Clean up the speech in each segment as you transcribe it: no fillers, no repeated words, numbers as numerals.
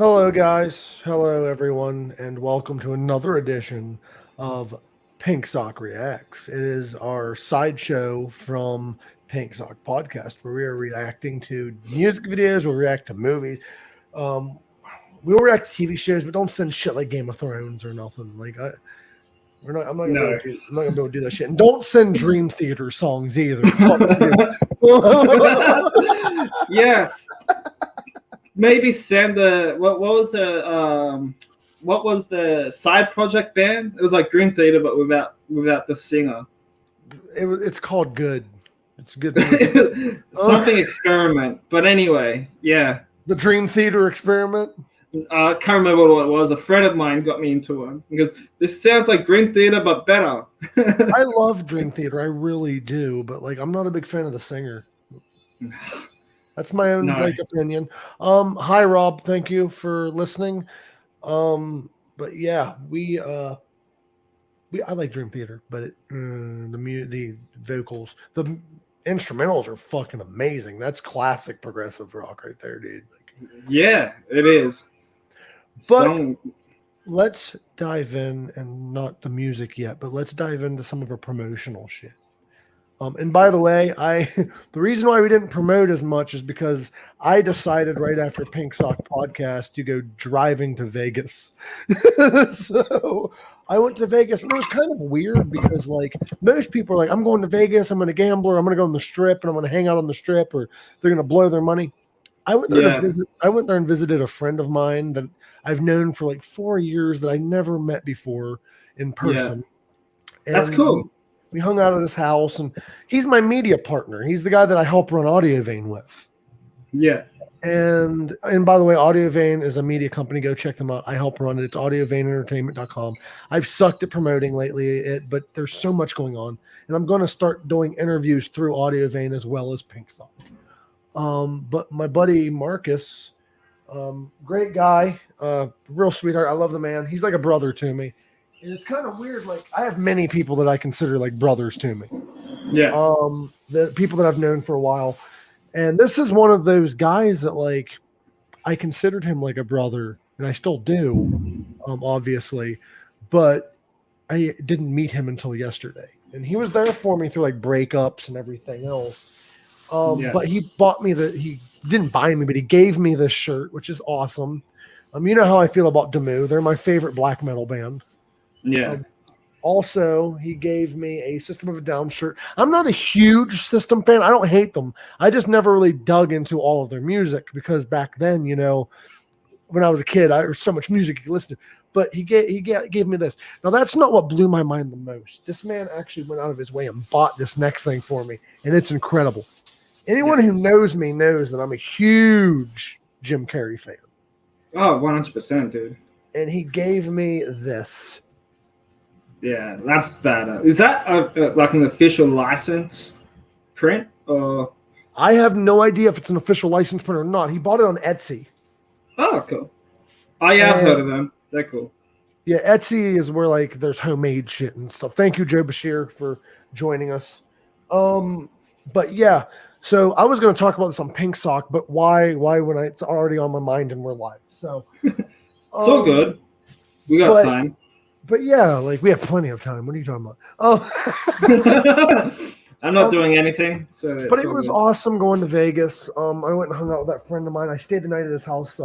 Hello, guys. Hello, everyone, and welcome to another edition of Pink Sock Reacts. It is our sideshow from Pink Sock Podcast, where we are reacting to music videos. We'll react to movies. Um, we'll react to TV shows, but don't send shit like Game of Thrones or nothing. We're not. I'm not gonna be able No. to do. I'm not gonna be able to do that shit. And don't send Dream Theater songs either. Yes. Maybe send the what was the side project band? It was like Dream Theater but without the singer. It's called Good. It's good. Something experiment. But anyway, yeah. The Dream Theater experiment. I can't remember what it was. A friend of mine got me into one because this sounds like Dream Theater but better. I love Dream Theater, I really do, but I'm not a big fan of the singer. That's my own opinion. Hi Rob, thank you for listening. But yeah, I like Dream Theater, but the vocals, the instrumentals are fucking amazing. That's classic progressive rock right there, dude. Yeah, it is. But let's dive in, and not the music yet, but let's dive into some of her promotional shit. And by the way, the reason why we didn't promote as much is because I decided right after Pink Sock Podcast to go driving to Vegas. So I went to Vegas, and it was kind of weird because most people are like, I'm going to Vegas, I'm going to gamble, or I'm going to go on the strip, and I'm going to hang out on the strip, or they're going to blow their money. I went there to visit. I went there and visited a friend of mine that I've known for 4 years that I never met before in person. Yeah. That's cool. We hung out at his house, and he's my media partner. He's the guy that I help run Audiovane with. Yeah. And by the way, Audiovane is a media company. Go check them out. I help run it. It's audiovaneentertainment.com. I've sucked at promoting lately, but there's so much going on. And I'm going to start doing interviews through Audiovane as well as Pink Sock. But my buddy Marcus, great guy, real sweetheart. I love the man. He's like a brother to me. And it's kind of weird. I have many people that I consider brothers to me. Yeah. The people that I've known for a while. And this is one of those guys that I considered him like a brother, and I still do, obviously, but I didn't meet him until yesterday. And he was there for me through breakups and everything else. But he bought me he didn't buy me, but he gave me this shirt, which is awesome. You know how I feel about Demu. They're my favorite black metal band. Yeah. Also, he gave me a System of a Down shirt. I'm not a huge System fan. I don't hate them. I just never really dug into all of their music because back then, when I was a kid, there was so much music you could listen to. But he gave me this. Now, that's not what blew my mind the most. This man actually went out of his way and bought this next thing for me, and it's incredible. Anyone who knows me knows that I'm a huge Jim Carrey fan. Oh, 100%, dude. And he gave me this. Yeah, that's better. Is that an official license print? Or I have no idea if it's an official license print or not. He bought it on Etsy. Oh, cool. Oh, yeah, I've heard of them. They're cool. Yeah, Etsy is where there's homemade shit and stuff. Thank you, Joe Bashir, for joining us. But yeah, so I was going to talk about this on Pink Sock, but why when it's already on my mind and we're live? So it's all good. We got time. But yeah, we have plenty of time. What are you talking about? Oh, I'm not doing anything. But it was awesome going to Vegas. I went and hung out with that friend of mine. I stayed the night at his house.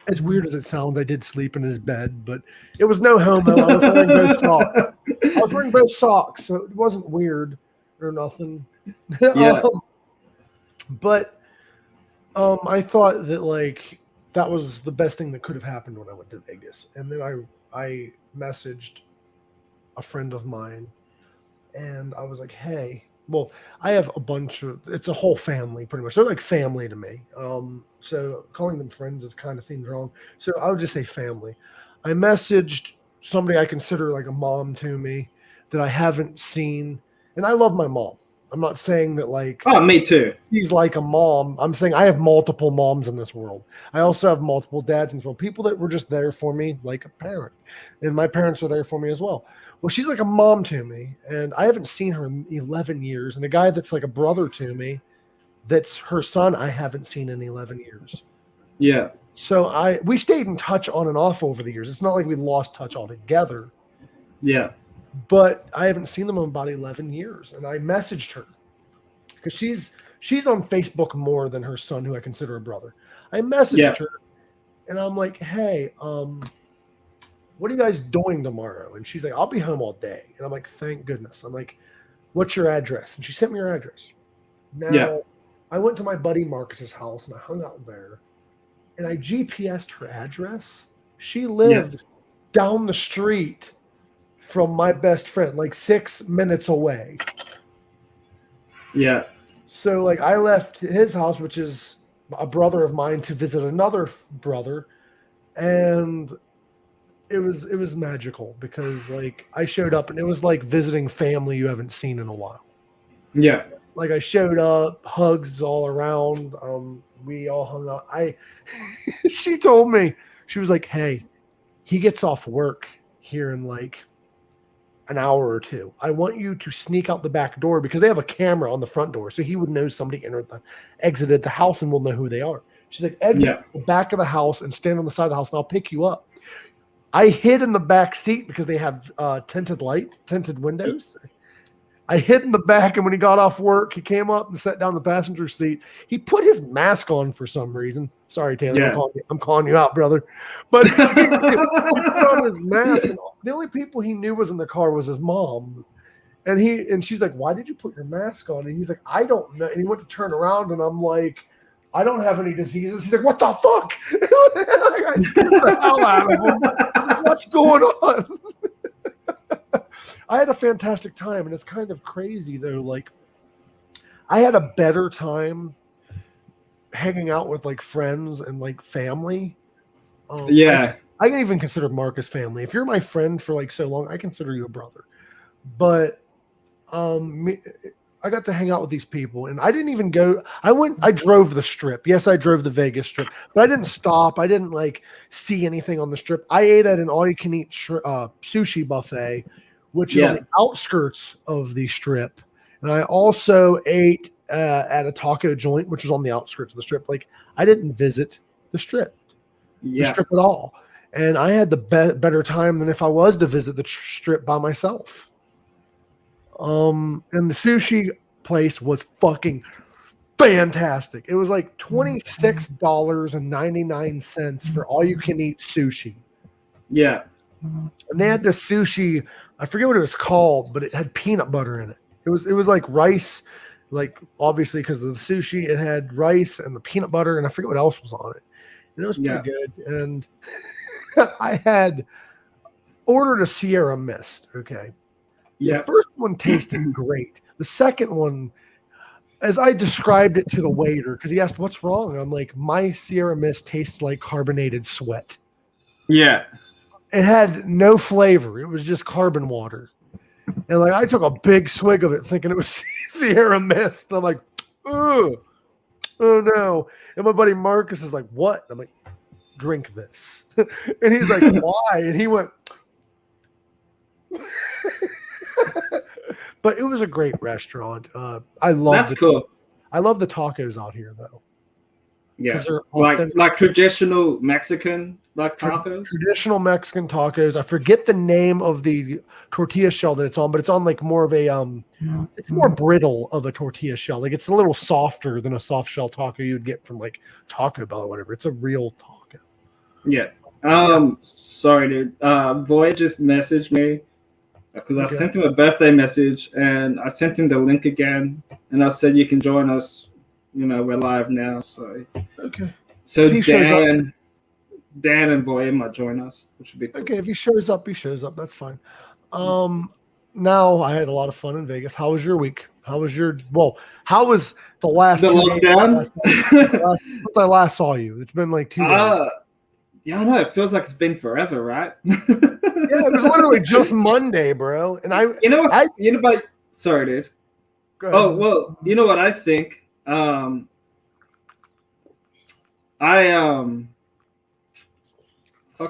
As weird as it sounds, I did sleep in his bed, but it was no homo. I was wearing both socks. I was wearing both socks, so it wasn't weird or nothing. Yeah. But I thought that that was the best thing that could have happened when I went to Vegas. And then I messaged a friend of mine, and I was like, hey, well, I have it's a whole family pretty much. They're like family to me. So calling them friends kind of seems wrong. So I would just say family. I messaged somebody I consider a mom to me that I haven't seen. And I love my mom. I'm not saying that oh, me too. She's like a mom. I'm saying I have multiple moms in this world. I also have multiple dads in this world. People that were just there for me like a parent. And my parents are there for me as well. Well, she's like a mom to me. And I haven't seen her in 11 years. And a guy that's like a brother to me, that's her son, I haven't seen in 11 years. Yeah. So we stayed in touch on and off over the years. It's not like we lost touch altogether. Yeah. But I haven't seen them in about 11 years. And I messaged her because she's on Facebook more than her son, who I consider a brother. I messaged her and I'm like, hey, what are you guys doing tomorrow? And she's like, I'll be home all day. And I'm like, thank goodness. I'm like, what's your address? And she sent me her address. Now, I went to my buddy Marcus's house and I hung out there and I GPS'd her address. She lives down the street from my best friend, like 6 minutes away. Yeah. So like I left his house, which is a brother of mine, to visit another brother. And it was magical because like I showed up and it was like visiting family you haven't seen in a while. Yeah. Like I showed up, hugs all around. We all hung out. She told me, she was like, hey, he gets off work here in like an hour or two. I want you to sneak out the back door because they have a camera on the front door. So he would know somebody exited the house and we'll know who they are. She's like, exit the back of the house and stand on the side of the house and I'll pick you up. I hid in the back seat because they have tinted windows. I hid in the back, and when he got off work, he came up and sat down in the passenger seat. He put his mask on for some reason. Sorry, Taylor, I'm calling you out, brother. But he put on his mask, and the only people he knew was in the car was his mom. And she's like, why did you put your mask on? And he's like, I don't know. And he went to turn around, and I'm like, I don't have any diseases. He's like, what the fuck? I scared the hell out of him. I was like, what's going on? I had a fantastic time, and it's kind of crazy, though. Like, I had a better time hanging out with, like, friends and, like, family. I can even consider Marcus family. If you're my friend for, like, so long, I consider you a brother. But I got to hang out with these people, and I didn't even go. I drove the strip. Yes, I drove the Vegas strip, but I didn't stop. I didn't like see anything on the strip. I ate at an all-you-can-eat sushi buffet, which is on the outskirts of the strip, and I also ate at a taco joint, which was on the outskirts of the strip. Like I didn't visit the strip at all, and I had the better time than if I was to visit the strip by myself. And the sushi place was fucking fantastic. It was like $26.99 for all you can eat sushi. Yeah. And they had this sushi, I forget what it was called, but it had peanut butter in it. It was like rice, like obviously because of the sushi, it had rice and the peanut butter, and I forget what else was on it. And it was pretty good. And I had ordered a Sierra Mist, okay. The first one tasted great. The second one, as I described it to the waiter, because he asked, what's wrong? I'm like, my Sierra Mist tastes like carbonated sweat. Yeah. It had no flavor. It was just carbon water. And like I took a big swig of it thinking it was Sierra Mist. And I'm like, oh no. And my buddy Marcus is like, what? And I'm like, drink this. And he's like, why? And he went, but it was a great restaurant. I love cool. I love the tacos out here though. Yeah, like traditional Mexican tacos. Traditional Mexican tacos. I forget the name of the tortilla shell that it's on, but it's on like more of a it's more brittle of a tortilla shell. Like it's a little softer than a soft shell taco you'd get from like Taco Bell or whatever. It's a real taco. Yeah. Sorry, dude. Void just messaged me. Because I sent him a birthday message and I sent him the link again and I said you can join us. You know, we're live now. So So Dan and Boy might join us, which would be cool. Okay. If he shows up, That's fine. Now I had a lot of fun in Vegas. How was your week? How was the last 2 days since I last saw you? It's been like 2 days. Yeah, I know. It feels like it's been forever, right? Yeah, it was literally just Monday, bro. And sorry, dude. Oh, well, you know what I think? Fuck,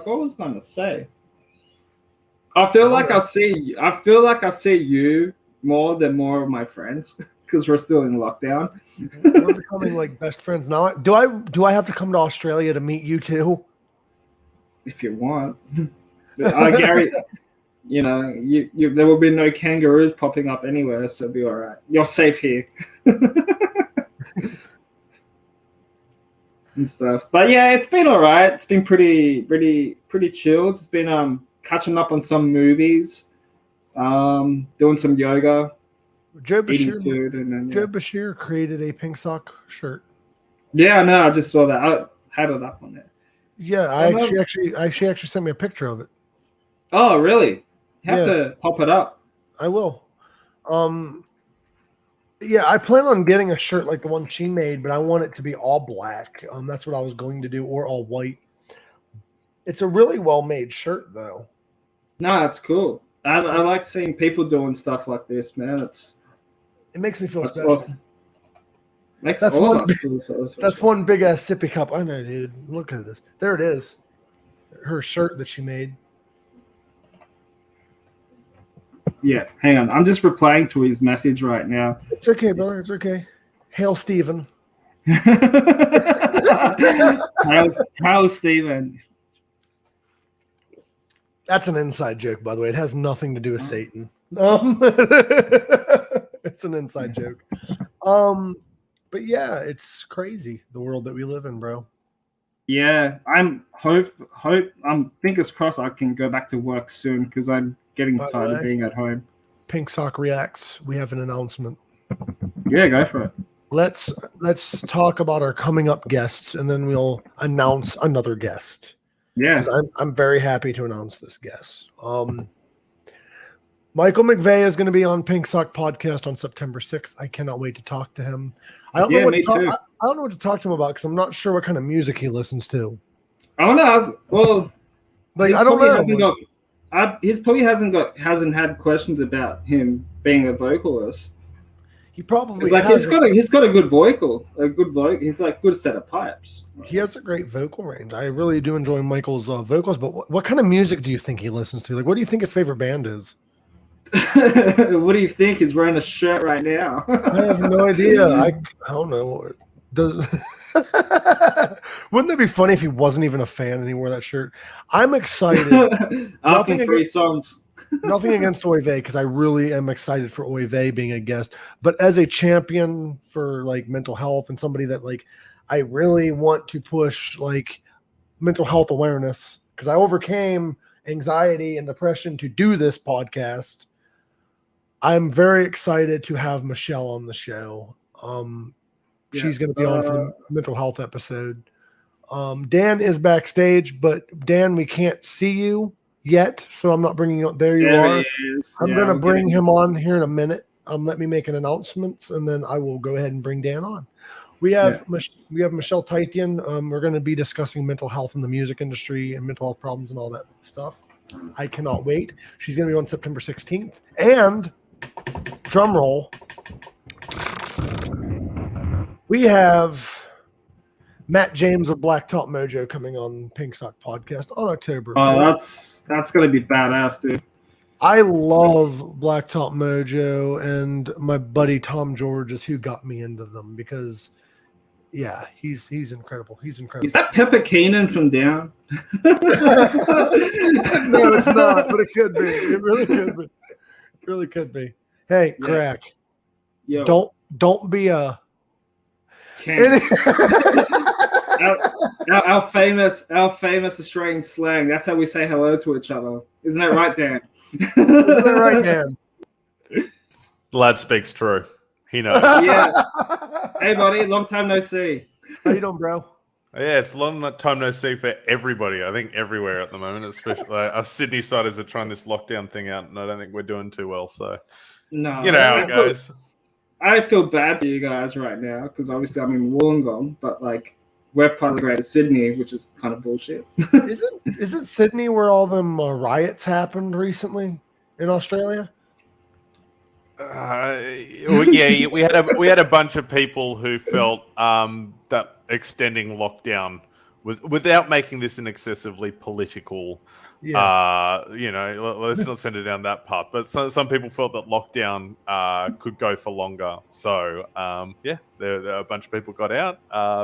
what was I gonna say? I feel like I see you more than more of my friends. because we're still in lockdown. We're becoming like best friends now. Do I have to come to Australia to meet you too? If you want, I Gary, you know, you there will be no kangaroos popping up anywhere, so be all right. You're safe here. And stuff. But yeah, it's been all right. It's been pretty chilled. It's been catching up on some movies, doing some yoga, Joe eating food, and then Joe Bashir created a pink sock shirt. yeah, no, I just saw that. I had it up on there. Yeah, she actually sent me a picture of it. Oh, really? You have to pop it up. I will. Yeah, I plan on getting a shirt like the one she made, but I want it to be all black. That's what I was going to do, or all white. It's a really well-made shirt, though. No, it's cool. I like seeing people doing stuff like this, man. It makes me feel special. Awesome. Makes all of us feel so special. That's one big ass sippy cup. I know, dude. Look at this. There it is. Her shirt that she made. Yeah, hang on. I'm just replying to his message right now. It's okay, brother. It's okay. Hail, Stephen. Hail, Stephen. That's an inside joke, by the way. It has nothing to do with Satan. It's an inside joke. But yeah, it's crazy the world that we live in, bro. Yeah, I'm fingers crossed I can go back to work soon because I'm getting tired of being at home. Pink Sock Reacts. We have an announcement. Yeah, go for it. Let's talk about our coming up guests, and then we'll announce another guest. Yeah, I'm very happy to announce this guest. Michael McVeigh is going to be on Pink Sock Podcast on September 6th. I cannot wait to talk to him. I don't know what to talk to him about because I'm not sure what kind of music he listens to. I don't know. Well, like I don't know. He's probably hasn't had questions about him being a vocalist. He probably he's got a good vocal, He's like good set of pipes. He has a great vocal range. I really do enjoy Michael's vocals. But what kind of music do you think he listens to? Like, what do you think his favorite band is? What do you think? He's wearing a shirt right now. I have no idea. I don't know. Wouldn't that be funny if he wasn't even a fan and he wore that shirt? I'm excited. Asking for his songs. Nothing against Oive because I really am excited for Oive being a guest. But as a champion for like mental health and somebody that like I really want to push like mental health awareness because I overcame anxiety and depression to do this podcast. I'm very excited to have Michelle on the show. She's going to be on for the mental health episode. Dan is backstage, but Dan, we can't see you yet, so I'm not bringing you. There you are. I'm going to bring him on here in a minute. Let me make an announcement, and then I will go ahead and bring Dan on. We have Michelle Titian. We're going to be discussing mental health in the music industry and mental health problems and all that stuff. I cannot wait. She's going to be on September 16th. And drum roll, we have Matt James of Blacktop Mojo coming on Pink Sock Podcast on October 4th. That's going to be badass, dude. I love Blacktop Mojo, and my buddy Tom George is who got me into them because, yeah, he's incredible. He's incredible. Is that Pepper Keenan from Down? No, it's not, but it could be. It really could be. It really could be. Hey, Crack. Yo. Don't be a. Our famous Australian slang. That's how we say hello to each other. Isn't that right, Dan? Isn't that right, Dan? The lad speaks true. He knows. Yeah. Hey, buddy. Long time no see. How you doing, bro? Yeah, it's a long time no see for everybody. I think everywhere at the moment, especially us Sydney siders are trying this lockdown thing out, and I don't think we're doing too well. So, no, you know how it goes. I feel bad for you guys right now because obviously I'm in Wollongong, but like we're part of the Greater Sydney, which is kind of bullshit. Isn't Sydney where all them riots happened recently in Australia? Yeah, we had a bunch of people who felt that extending lockdown was without making this an excessively political. Let's not send it down that path. But some people felt that lockdown could go for longer. So there a bunch of people got out.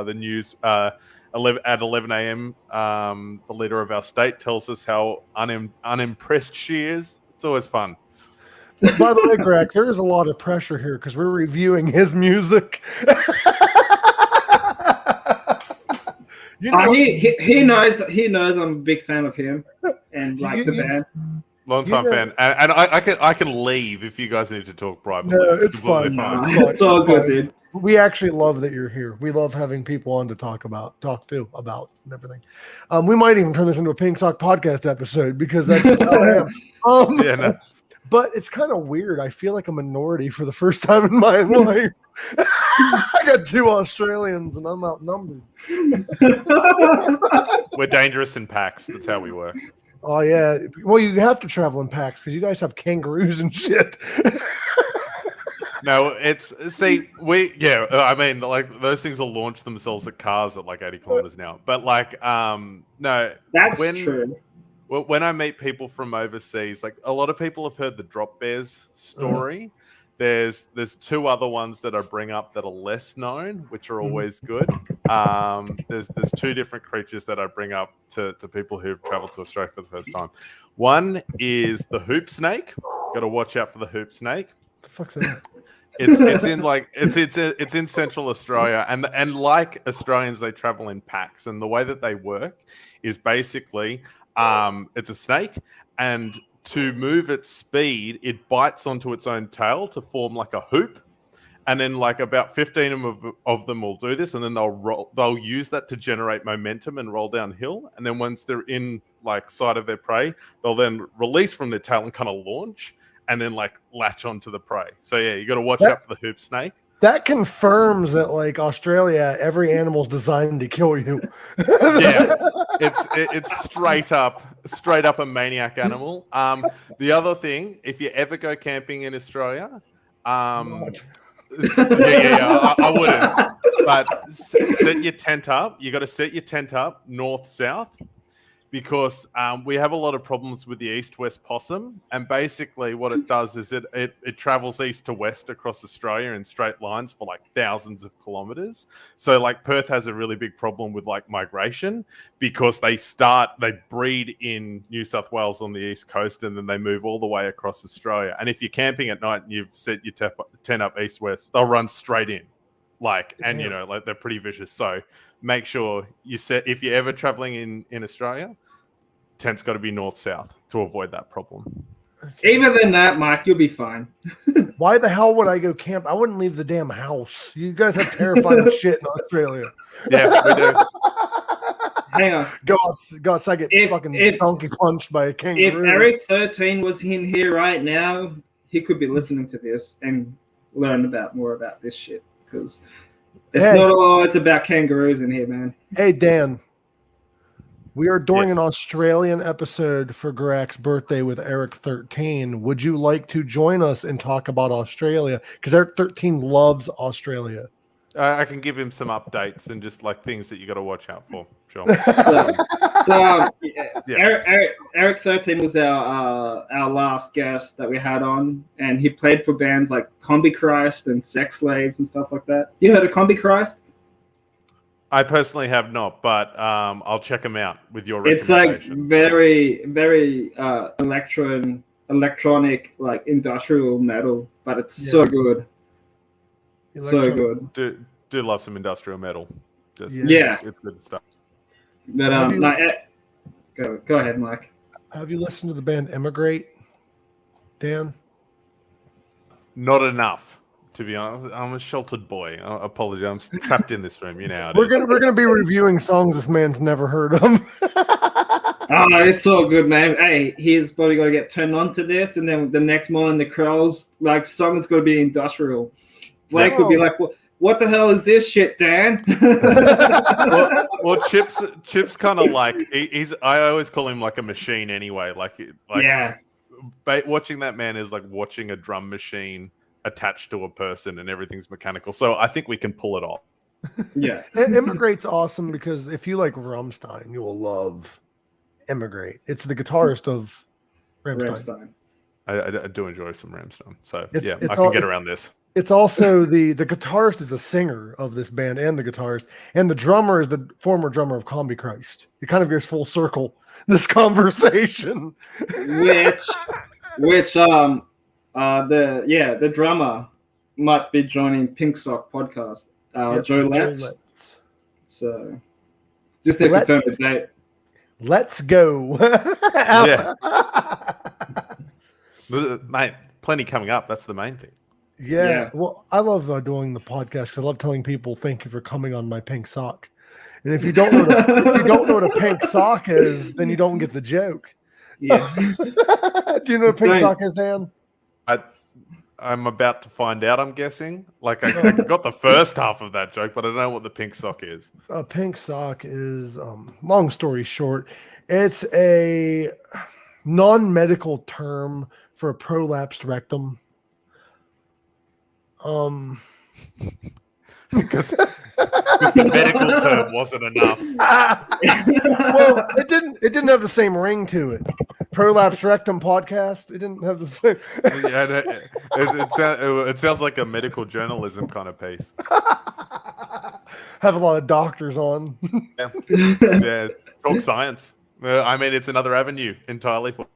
The news at 11 a.m. The leader of our state tells us how unimpressed she is. It's always fun. By the way, Greg, there is a lot of pressure here because we're reviewing his music. He knows I'm a big fan of him and the band. Long time fan, and I can leave if you guys need to talk privately. No, it's fine. It's all good, dude. We actually love that you're here. We love having people on to talk to about and everything. We might even turn this into a Pink Sock podcast episode because that's just how I am. But it's kind of weird. I feel like a minority for the first time in my life. I got 2 Australians and I'm outnumbered. We're dangerous in packs. That's how we work. Oh, yeah. Well, you have to travel in packs because you guys have kangaroos and shit. No, I mean, like those things will launch themselves at cars at like 80 kilometers an hour. But no. That's true. Well, when I meet people from overseas, like a lot of people have heard the drop bears story. There's 2 other ones that I bring up that are less known, which are always good. There's 2 different creatures that I bring up to people who've traveled to Australia for the first time. One is the hoop snake. Got to watch out for the hoop snake. What the fuck's that? It's in Central Australia, and like Australians, they travel in packs, and the way that they work is basically it's a snake, and to move its speed, it bites onto its own tail to form like a hoop, and then like about 15 of them will do this, and then they'll use that to generate momentum and roll downhill, and then once they're in like sight of their prey, they'll then release from their tail and kind of launch, and then like latch onto the prey. So yeah, you got to watch out for the hoop snake. That confirms that like Australia, every animal's designed to kill you. Yeah, it's straight up a maniac animal. The other thing, if you ever go camping in Australia, I wouldn't. But set your tent up. You got to set your tent up north south. Because we have a lot of problems with the east-west possum, and basically what it does is it travels east to west across Australia in straight lines for like thousands of kilometers. So like Perth has a really big problem with like migration because they breed in New South Wales on the east coast, and then they move all the way across Australia. And if you're camping at night and you've set your tent up east-west, they'll run straight in. They're pretty vicious. So make sure if you're ever traveling in Australia, tent's got to be north-south to avoid that problem. Okay. Even than that, Mike, you'll be fine. Why the hell would I go camp? I wouldn't leave the damn house. You guys have terrifying shit in Australia. Yeah, we do. Hang on. Go outside, get fucking donkey punched by a kangaroo. If Eric 13 was in here right now, he could be listening to this and learn more about this shit. Because it's not all it's about kangaroos in here, man. Hey, Dan. We are doing an Australian episode for Gorak's birthday with Eric 13. Would you like to join us and talk about Australia? Because Eric 13 loves Australia. I can give him some updates and just like things that you got to watch out for. Sure. Eric 13 was our last guest that we had on, and he played for bands like Combi Christ and Sex Slaves and stuff like that. You heard of Combi Christ? I personally have not, but I'll check them out with your recommendation. It's like very, very electronic, like industrial metal, but it's so good. So good. Do love some industrial metal. It's good stuff. But go ahead, Mike. Have you listened to the band Emigrate, Dan? Not enough, to be honest. I'm a sheltered boy. I apologize. I'm trapped in this room. You know. We're gonna be reviewing songs this man's never heard of. Oh, it's all good, man. Hey, he's probably gonna get turned on to this, and then the next morning the Krells song is gonna be industrial. Blake would be like, what the hell is this shit, Dan? well, Chip's kind of like I always call him like a machine anyway. Watching that man is like watching a drum machine attached to a person, and everything's mechanical. So I think we can pull it off. Yeah. Emigrate's awesome because if you like Rammstein, you will love Emigrate. It's the guitarist of Rammstein. I do enjoy some Rammstein, so It's I can get around this. It's also the guitarist is the singer of this band and the guitarist, and the drummer is the former drummer of Combi Christ. It kind of goes full circle, this conversation. Which the drummer might be joining Pink Sock podcast. Joe Letts. So just to confirm the date. Let's go. Yeah. Mate, plenty coming up. That's the main thing. Yeah. Well, I love doing the podcast because I love telling people thank you for coming on my pink sock. And if you don't know what a pink sock is, then you don't get the joke. Yeah. Do you know what pink sock is, Dan? I'm about to find out, I'm guessing. Like, I got the first half of that joke, but I don't know what the pink sock is. A pink sock is, long story short, it's a non-medical term for a prolapsed rectum. Because the medical term wasn't enough. Well, it didn't have the same ring to it. Prolapse Rectum podcast. It didn't have the same. It sounds like a medical journalism kind of piece. Have a lot of doctors on. Yeah, talk science. I mean, it's another avenue entirely for.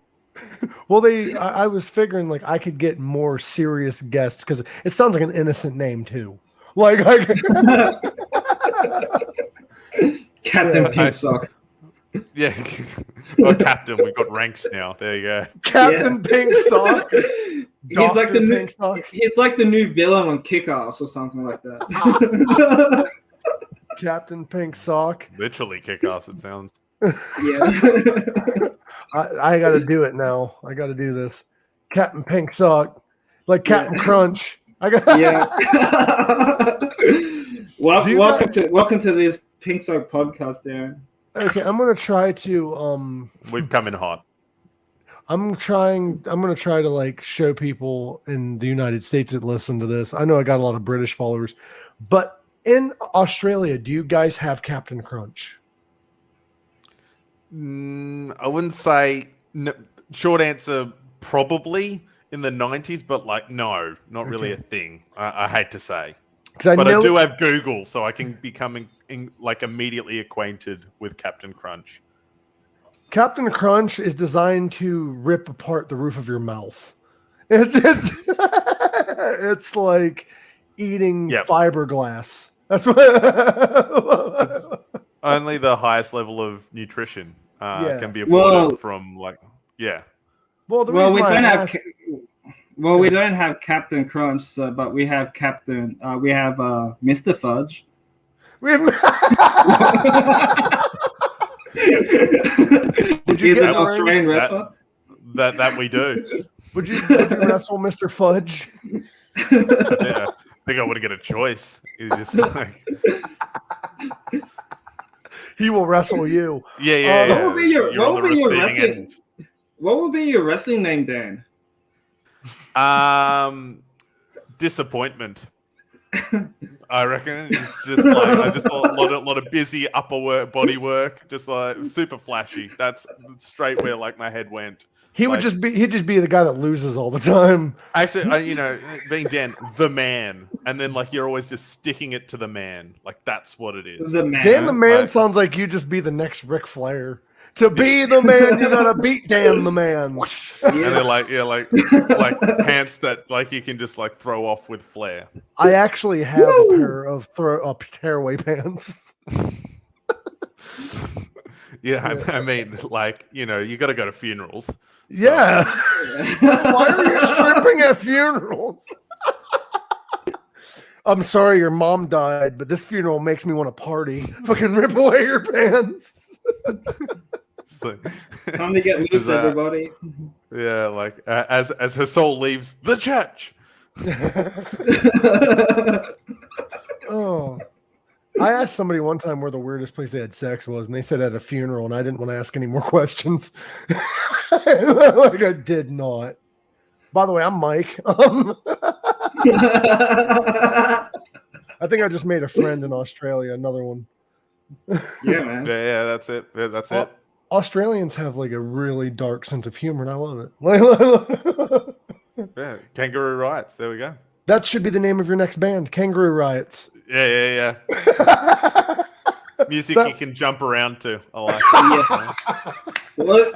Well, I was figuring like I could get more serious guests because it sounds like an innocent name too. Like Captain Pink Sock. Yeah. Oh, Captain, we've got ranks now. There you go. Captain Pink Sock. He's like the new villain on Kick-Ass or something like that. Captain Pink Sock. Literally Kick-Ass, it sounds. Yeah. I got to do it now. I got to do this. Captain Pink Sock. Like Captain Crunch. Welcome to this Pink Sock podcast, Darren. Okay, I'm gonna try to We've come in hot. I'm gonna try to like show people in the United States that listen to this. I know I got a lot of British followers, but in Australia, do you guys have Captain Crunch? I wouldn't say. No, short answer, probably in the 90s, but like no, not really a thing. I hate to say. But I do have Google, so I can become like immediately acquainted with Captain Crunch. Captain Crunch is designed to rip apart the roof of your mouth. It's like eating fiberglass. That's what. It's only the highest level of nutrition can be afforded from like Well, we don't have Captain Crunch, but we have Captain. We have Mr. Fudge. Would you get an Australian wrestler? That we do. Would you wrestle Mr. Fudge? I think I would get a choice. He's just like he will wrestle you. Yeah. What would be your wrestling name, Dan? Disappointment. I reckon it's just like a lot of busy upper body work, just like super flashy. That's straight where like my head went. He'd just be the guy that loses all the time. Actually, being Dan, the man, and then like you're always just sticking it to the man. Like that's what it is. The man. Dan the man sounds like you just be the next Ric Flair. To be the man, you gotta beat Dan the man. And they're like pants that like you can just like throw off with flair. I actually have a pair of tearaway pants. I mean, like you got to go to funerals. So. Yeah. Why are you stripping at funerals? I'm sorry your mom died, but this funeral makes me want to party. Fucking rip away your pants. Time to get loose, everybody. Yeah, like as her soul leaves the church. Oh, I asked somebody one time where the weirdest place they had sex was, and they said at a funeral, and I didn't want to ask any more questions. Like I did not. By the way, I'm Mike. I think I just made a friend in Australia. Another one. Yeah, man. Yeah, that's it. Yeah, that's it. Australians have like a really dark sense of humor, and I love it. Yeah, Kangaroo Riots. There we go. That should be the name of your next band, Kangaroo Riots. Yeah. Music you can jump around to. I like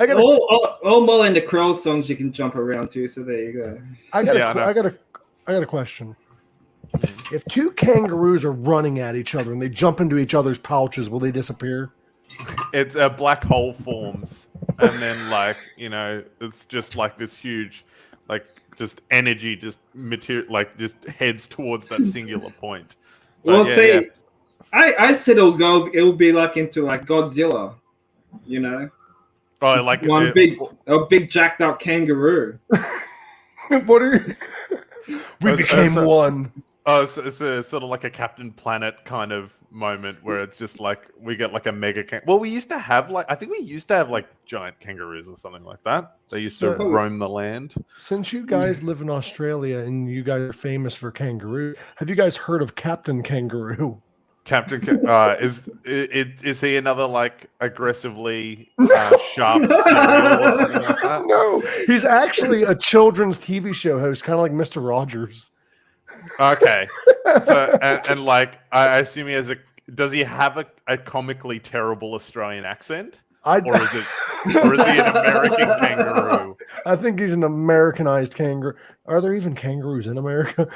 it. Well, all Molly and the Krells songs you can jump around to. So there you go. I got a question. If two kangaroos are running at each other and they jump into each other's pouches, will they disappear? It's a black hole forms, and then it's just like this huge, just energy, just material, just heads towards that singular point. But I said it'll be like into Godzilla, Oh, a big jacked up kangaroo. What are you? We became one. Oh, it's sort of like a Captain Planet kind of moment where it's just like we get like a mega. Well, we used to have I think we used to have giant kangaroos or something like that. They used to roam the land. Since you guys live in Australia and you guys are famous for kangaroo, have you guys heard of Captain Kangaroo? Captain, is he another aggressively sharp cereal or something like that? No, he's actually a children's TV show host, kind of like Mr. Rogers. Okay, so and I assume does he have a comically terrible Australian accent, or is he an American kangaroo? I think he's an Americanized kangaroo. Are there even kangaroos in America?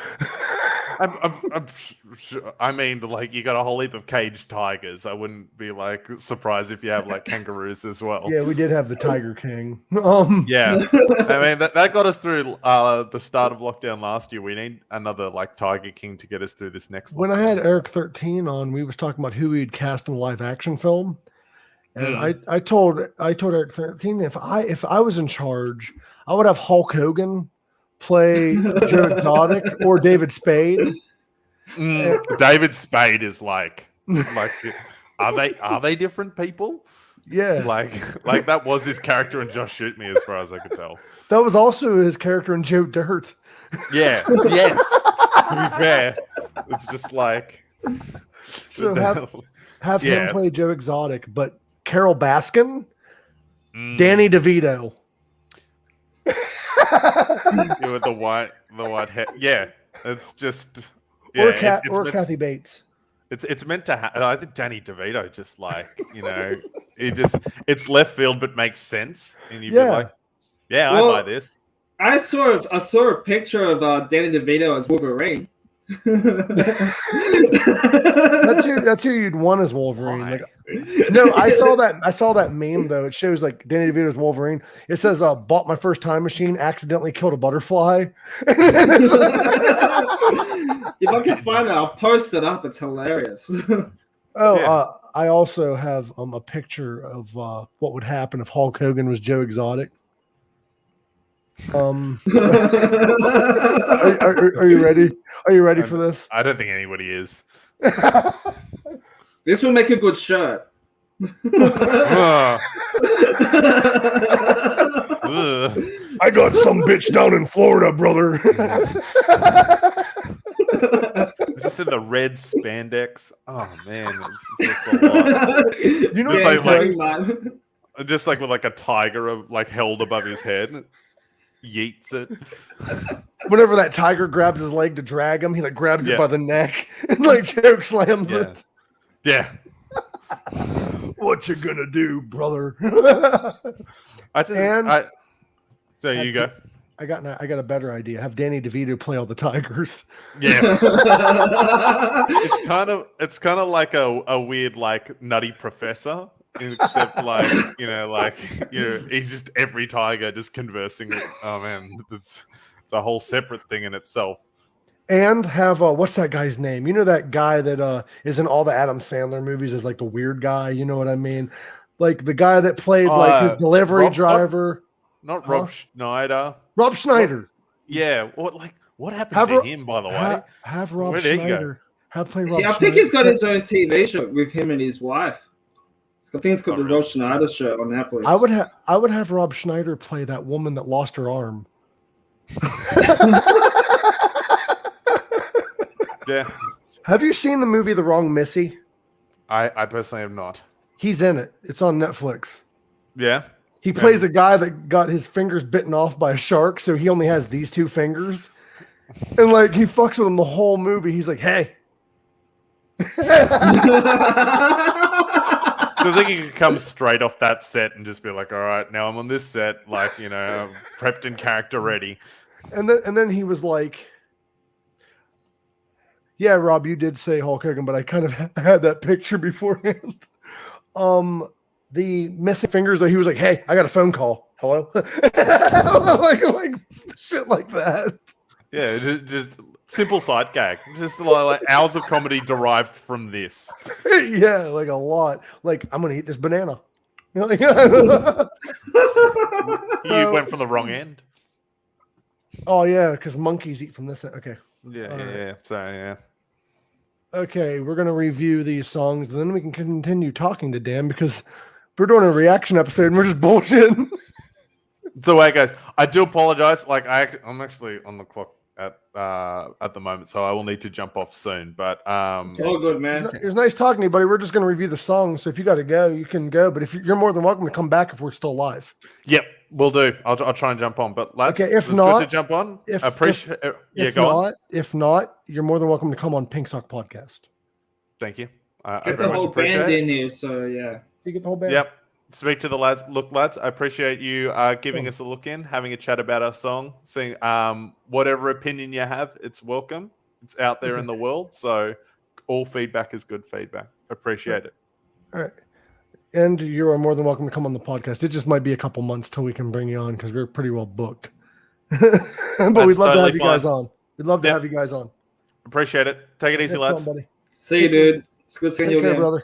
I mean, you got a whole heap of caged tigers. I wouldn't be surprised if you have kangaroos as well. Yeah, we did have the Tiger King. Yeah, I mean that got us through the start of lockdown last year. We need another Tiger King to get us through this next. When I had Eric 13 on, we was talking about who we'd cast in a live action film, and I told Eric 13 if I was in charge, I would have Hulk Hogan play Joe Exotic or David Spade. David Spade is are they different people? Yeah, that was his character in Just Shoot Me, as far as I could tell. That was also his character in Joe Dirt. Yeah, yes. To be fair, it's just so have him play Joe Exotic, but Carol Baskin, Danny DeVito. With the white head. Yeah, it's just or Kathy Bates. It's meant to happen. I think Danny DeVito just it's left field but makes sense, and you'd be I buy this. I saw a picture of Danny DeVito as Wolverine. That's who you'd want as Wolverine. No, I saw that meme though. It shows Danny DeVito's Wolverine. It says bought my first time machine, accidentally killed a butterfly. If I can find it, I'll post it up. It's hilarious. I also have a picture of what would happen if Hulk Hogan was Joe Exotic. Are you ready? Are you ready for this? I don't think anybody is. This will make a good shirt. I got some bitch down in Florida, brother. Just in the red spandex. Oh man, it's a lot. You know, just with a tiger held above his head. Yeets it. Whenever that tiger grabs his leg to drag him, he grabs it by the neck and choke slams it. Yeah. What you gonna do, brother? So you go. I got a better idea. Have Danny DeVito play all the tigers. Yes. it's kind of like a weird nutty professor. Except he's just every tiger just conversing with, oh man, it's a whole separate thing in itself. And have what's that guy's name? You know that guy that is in all the Adam Sandler movies is the weird guy, you know what I mean? The guy that played his delivery driver. Not Rob Schneider. Rob Schneider. Yeah. What happened to him, by the way? Have Rob Schneider. Have play Rob I think he's got his own TV show with him and his wife. I think it's called the Rob Schneider Show on Netflix. I would have Rob Schneider play that woman that lost her arm. Yeah. Have you seen the movie The Wrong Missy? I personally have not. He's in it. It's on Netflix. Yeah. He plays a guy that got his fingers bitten off by a shark, so he only has these 2 fingers. And like he fucks with him the whole movie. He's like, hey. So I think you could come straight off that set and just be like, all right, now I'm on this set, like, you know, I'm prepped in character ready. And then he was like, yeah, Rob, you did say Hulk Hogan, but I kind of had that picture beforehand. The missing fingers, he was like, hey, I got a phone call. Hello? like shit like that. Yeah, just simple side gag. Just like hours of comedy derived from this. Yeah, like a lot. Like, I'm going to eat this banana. You went from the wrong end. Oh, yeah, because monkeys eat from this end. Okay. Yeah. So, yeah. Okay, we're going to review these songs, and then we can continue talking to Dan, because we're doing a reaction episode, and we're just bullshitting. So, wait, guys, I do apologize. Like, I'm actually on the clock at the moment, so I will need to jump off soon. But all good, man. It was nice talking to you, buddy. We're just going to review the songs, so if you got to go, you can go. But if you're more than welcome to come back if we're still live. Yep, we'll do. I'll try and jump on. But lads, okay, if it's not, good to jump on. If not, you're more than welcome to come on Pink Sock Podcast. Thank you. Get the whole band in here, so yeah. You get the whole band. Yep. Speak to the lads. Look, lads, I appreciate you giving us a look in, having a chat about our song, seeing whatever opinion you have, it's welcome. It's out there in the world, so all feedback is good feedback. Appreciate it. All right. And you are more than welcome to come on the podcast. It just might be a couple months till we can bring you on because we're pretty well booked. But we'd love to have you guys on. We'd love to have you guys on. Appreciate it. Take it easy, lads. Buddy. See you, dude. It's good seeing you again. Brother.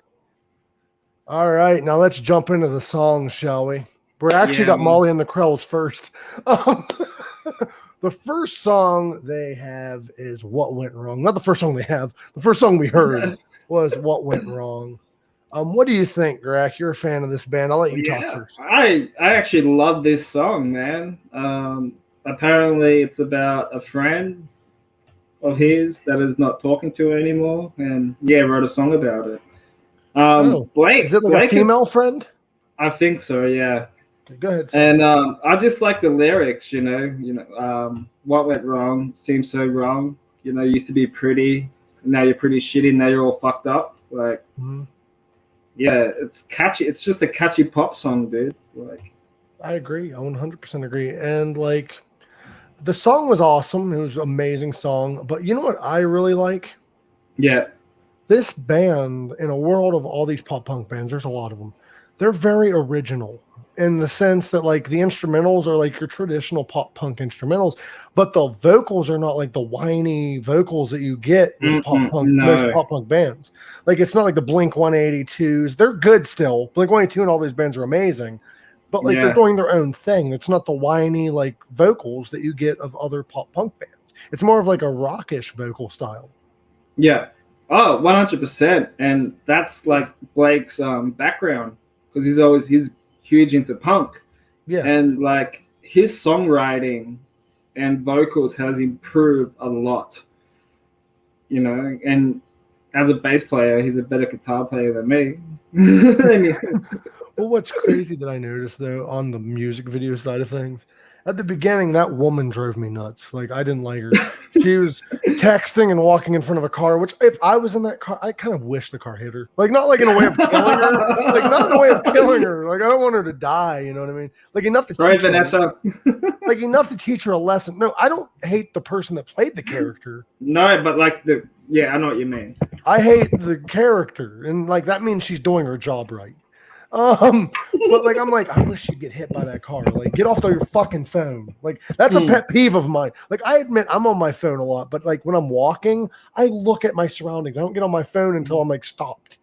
All right, now let's jump into the songs, shall we? We're actually got Molly and the Krells first. The first song they have is What Went Wrong. Not the first song they have. The first song we heard was What Went Wrong. What do you think, Gorak? You're a fan of this band. I'll let you talk first. I actually love this song, man. Apparently it's about a friend of his that is not talking to her anymore, and wrote a song about it. Blake, is it like a female friend? I think so, yeah. Go ahead. And I just like the lyrics, what went wrong seems so wrong. You used to be pretty, now you're pretty shitty, now you're all fucked up. Like, yeah, it's catchy. It's just a catchy pop song, dude. Like, I agree. I 100% agree. And like, the song was awesome. It was an amazing song. But you know what I really like? Yeah. This band, in a world of all these pop punk bands, there's a lot of them. They're very original in the sense that like the instrumentals are like your traditional pop punk instrumentals, but the vocals are not like the whiny vocals that you get in pop punk, most pop punk bands. Like it's not like the Blink 182s. They're good still. Blink 182 and all these bands are amazing, but like they're doing their own thing. It's not the whiny like vocals that you get of other pop punk bands. It's more of like a rockish vocal style. Yeah. Oh, 100%. And that's like Blake's background, because he's huge into punk. Yeah. And like his songwriting and vocals has improved a lot. And as a bass player, he's a better guitar player than me. Well, what's crazy that I noticed though on the music video side of things, at the beginning, that woman drove me nuts. Like, I didn't like her. She was texting and walking in front of a car, which if I was in that car, I kind of wish the car hit her. Like, not like in a way of killing her. Like, not in a way of killing her. Like, I don't want her to die, you know what I mean? Like, enough to teach Vanessa. Like, enough to teach her a lesson. No, I don't hate the person that played the character. No, but like I know what you mean. I hate the character. And, like, that means she's doing her job right. But like I'm like, I wish she'd get hit by that car. Like, get off your fucking phone. Like, that's a pet peeve of mine. Like, I admit I'm on my phone a lot, but like when I'm walking, I look at my surroundings. I don't get on my phone until I'm like stopped.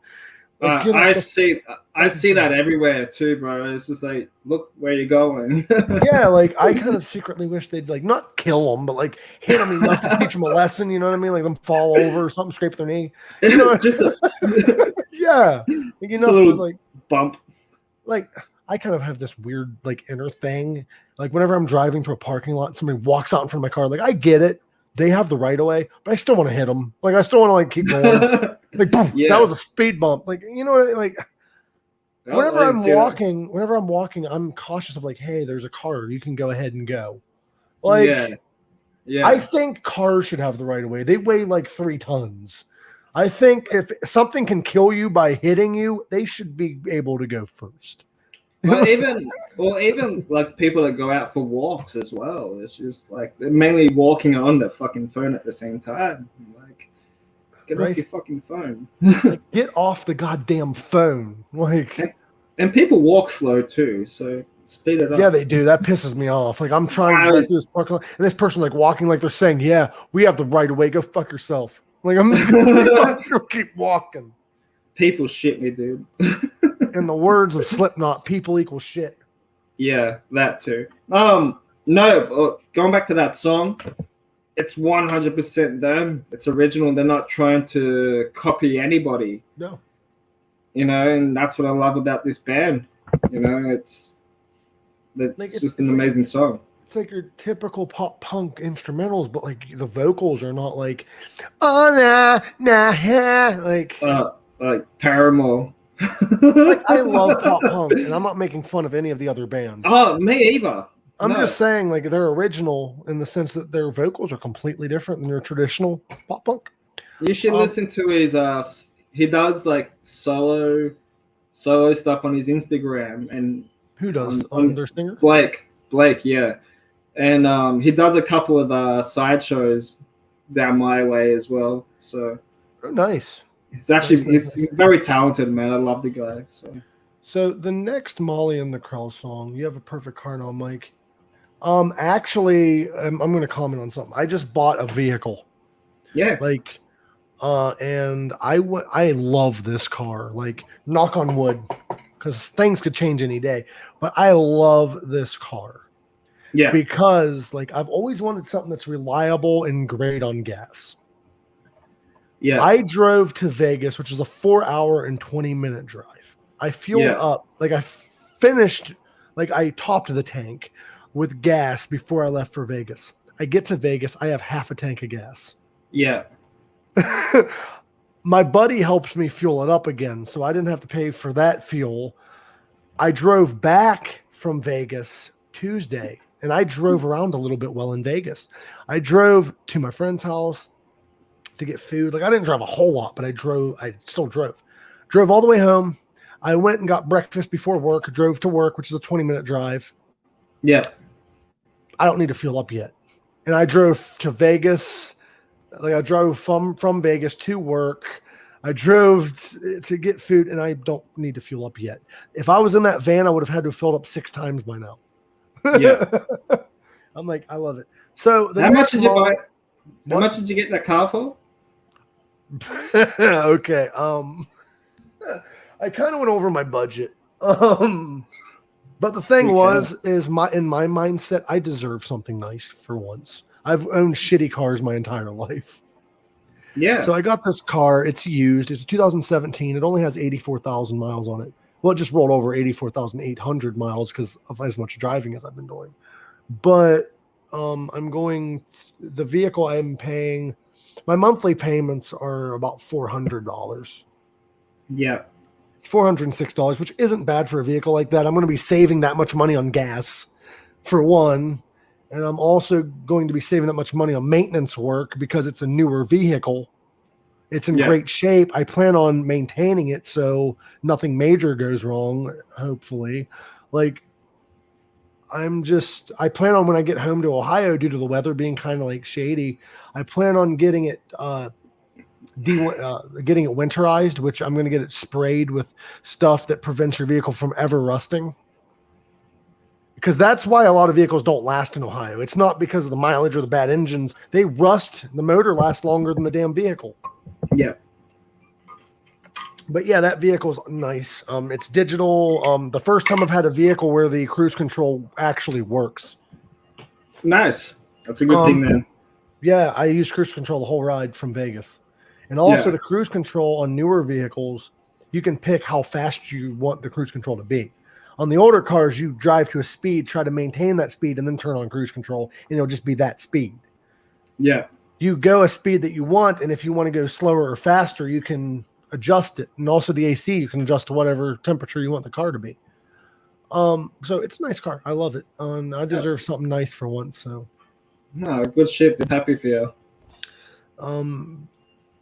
Like, I see that everywhere too, bro. It's just like, look where you're going. Yeah, like I kind of secretly wish they'd like not kill them, but like hit them enough to teach them a lesson. You know what I mean? Like them fall over or something, scrape their knee. You know, yeah, like enough to like bump. Like I kind of have this weird like inner thing. Like whenever I'm driving to a parking lot, somebody walks out in front of my car. Like I get it. they have the right of way, but I still want to hit them. Like I still want to like keep going. Like boom, Yeah. that was a speed bump. Like you know, like Oh, whenever I I'm didn't see that. walking, I'm cautious of like, hey, there's a car. You can go ahead and go. Like Yeah. I think cars should have the right of way. They weigh like 3 tons. I think if something can kill you by hitting you, they should be able to go first. Well, even like people that go out for walks as well. It's just like they're mainly walking on their fucking phone at the same time. Like, get Right. off your fucking phone. Like, get off the goddamn phone. Like, and people walk slow too, so speed it up. yeah, they do. That pisses me off. Like, I'm trying to drive through this parking lot, and this person like walking like they're saying, "Yeah, we have the right of way. Go fuck yourself." Like, I'm just gonna keep walking. People shit me, dude. In the words of Slipknot, people equal shit. Yeah, that too. No, going back to that song, it's 100% them. It's original. They're not trying to copy anybody. No. You know, and that's what I love about this band. You know, it's just an amazing song. It's like your typical pop punk instrumentals, but like the vocals are not like, oh nah, like Paramore. Like I love pop punk, and I'm not making fun of any of the other bands. Oh, me either. I'm just saying, like they're original in the sense that their vocals are completely different than your traditional pop punk. You should listen to his. He does like solo stuff on his Instagram, and who does on their singer? Blake, yeah, and he does a couple of side shows down my way as well. So nice. He's actually he's very talented, man. I love the guy. So the next Molly and the Krells song, you have a perfect car now, Mike. Actually, I'm going to comment on something. I just bought a vehicle. Yeah. Like, and I love this car. Like, knock on wood, because things could change any day. But I love this car. Yeah. Because like I've always wanted something that's reliable and great on gas. Yeah. I drove to Vegas, which is a 4-hour and 20-minute drive. I fueled up, like I finished, like I topped the tank with gas before I left for Vegas. I get to Vegas, I have half a tank of gas. Yeah. My buddy helps me fuel it up again, so I didn't have to pay for that fuel. I drove back from Vegas Tuesday, and I drove around a little bit while in Vegas. I drove to my friend's house to get food. Like I didn't drive a whole lot, but I still drove. Drove all the way home. I went and got breakfast before work, drove to work, which is a 20-minute drive. Yeah. I don't need to fuel up yet. And I drove to Vegas. Like I drove from Vegas to work. I drove to get food, and I don't need to fuel up yet. If I was in that van, I would have had to have filled up 6 times by now. Yeah. I'm like, I love it. So how much did you buy? How much did you get that car for? Okay. I kind of went over my budget. But the thing is in my mindset, I deserve something nice for once. I've owned shitty cars my entire life. Yeah. So I got this car. It's used. It's 2017. It only has 84,000 miles on it. Well, it just rolled over 84,800 miles because of as much driving as I've been doing. But the vehicle I'm paying, my monthly payments are about $400. Yeah. $406, which isn't bad for a vehicle like that. I'm going to be saving that much money on gas for one. And I'm also going to be saving that much money on maintenance work because it's a newer vehicle. It's in great shape. I plan on maintaining it so nothing major goes wrong, hopefully. Like, I plan on when I get home to Ohio, due to the weather being kind of like shady, I plan on getting it winterized, which I'm going to get it sprayed with stuff that prevents your vehicle from ever rusting. Because that's why a lot of vehicles don't last in Ohio. It's not because of the mileage or the bad engines. They rust. The motor lasts longer than the damn vehicle. Yeah. But yeah, that vehicle's nice. It's digital. The first time I've had a vehicle where the cruise control actually works. Nice. That's a good thing then. Yeah, I use cruise control the whole ride from Vegas. And also the cruise control on newer vehicles, you can pick how fast you want the cruise control to be. On the older cars, you drive to a speed, try to maintain that speed, and then turn on cruise control, and it'll just be that speed. Yeah. you go a speed that you want, and if you want to go slower or faster, you can adjust it. And also the AC, you can adjust to whatever temperature you want the car to be. So it's a nice car. I love it. I deserve something nice for once. So No, good shit. I'm happy for you.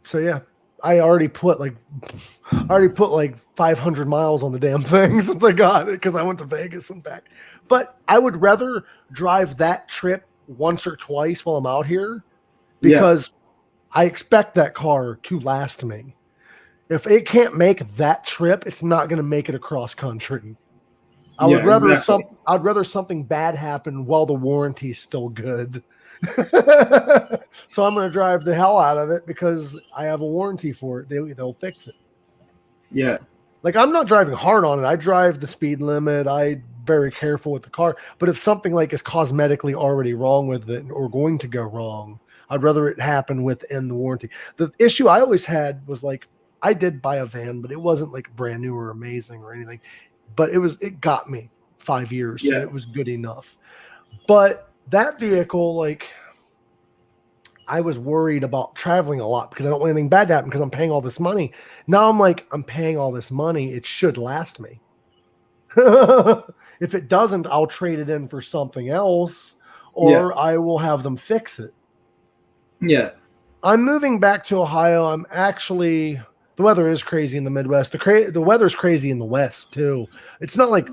So yeah, I already put like 500 miles on the damn thing since I got it because I went to Vegas and back. But I would rather drive that trip once or twice while I'm out here because I expect that car to last me. If it can't make that trip, it's not going to make it across country. I'd rather something bad happen while the warranty's still good. So I'm going to drive the hell out of it because I have a warranty for it. They'll fix it. Yeah. Like I'm not driving hard on it. I drive the speed limit. I'm very careful with the car. But if something like is cosmetically already wrong with it or going to go wrong, I'd rather it happen within the warranty. The issue I always had was like I did buy a van, but it wasn't like brand new or amazing or anything. But it got me 5 years, so it was good enough. But that vehicle, like, I was worried about traveling a lot because I don't want anything bad to happen because I'm paying all this money. Now I'm like, I'm paying all this money. It should last me. If it doesn't, I'll trade it in for something else or I will have them fix it. Yeah. I'm moving back to Ohio. The weather is crazy in the Midwest. The weather's crazy in the West too. It's not like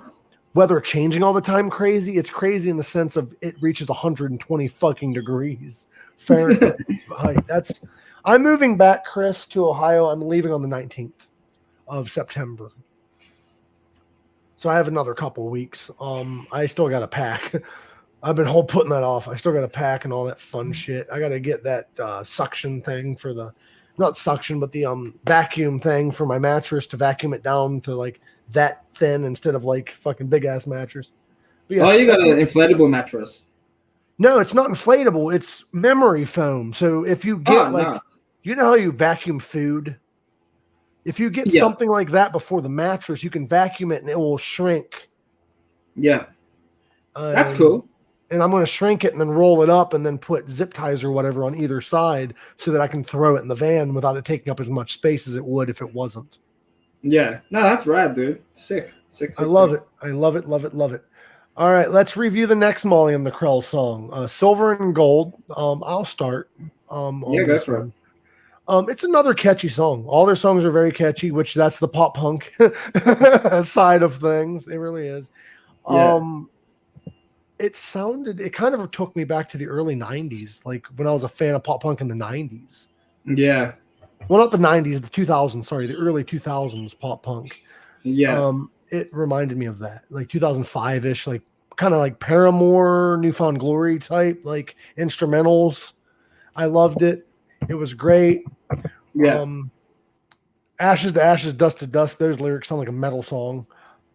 weather changing all the time crazy. It's crazy in the sense of it reaches 120 fucking degrees Fahrenheit. I'm moving back, Chris, to Ohio. I'm leaving on the 19th of September. So I have another couple of weeks. I still got to pack. I've been putting that off. I still got to pack and all that fun shit. I got to get that suction thing for not suction, but the vacuum thing for my mattress to vacuum it down to like that thin instead of like fucking big ass mattress. Yeah, you got an inflatable mattress. No, it's not inflatable. It's memory foam. So if you get you know how you vacuum food? If you get something like that before the mattress, you can vacuum it and it will shrink. Yeah. That's cool. And I'm going to shrink it and then roll it up and then put zip ties or whatever on either side so that I can throw it in the van without it taking up as much space as it would if it wasn't. Yeah. No, that's rad, dude. Sick. I love it. I love it, love it, love it. All right, let's review the next Molly and the Krells song, Silver and Gold. I'll start on this one. It's another catchy song. All their songs are very catchy, which that's the pop punk side of things. It really is. Yeah. It kind of took me back to the early 90s, like when I was a fan of pop punk in the 90s. Yeah. Well, not the 90s, the 2000s, sorry, the early 2000s pop punk. Yeah. It reminded me of that, like 2005-ish, like kind of like Paramore, Newfound Glory type, like instrumentals. I loved it. It was great. Yeah. Ashes to Ashes, Dust to Dust. Those lyrics sound like a metal song.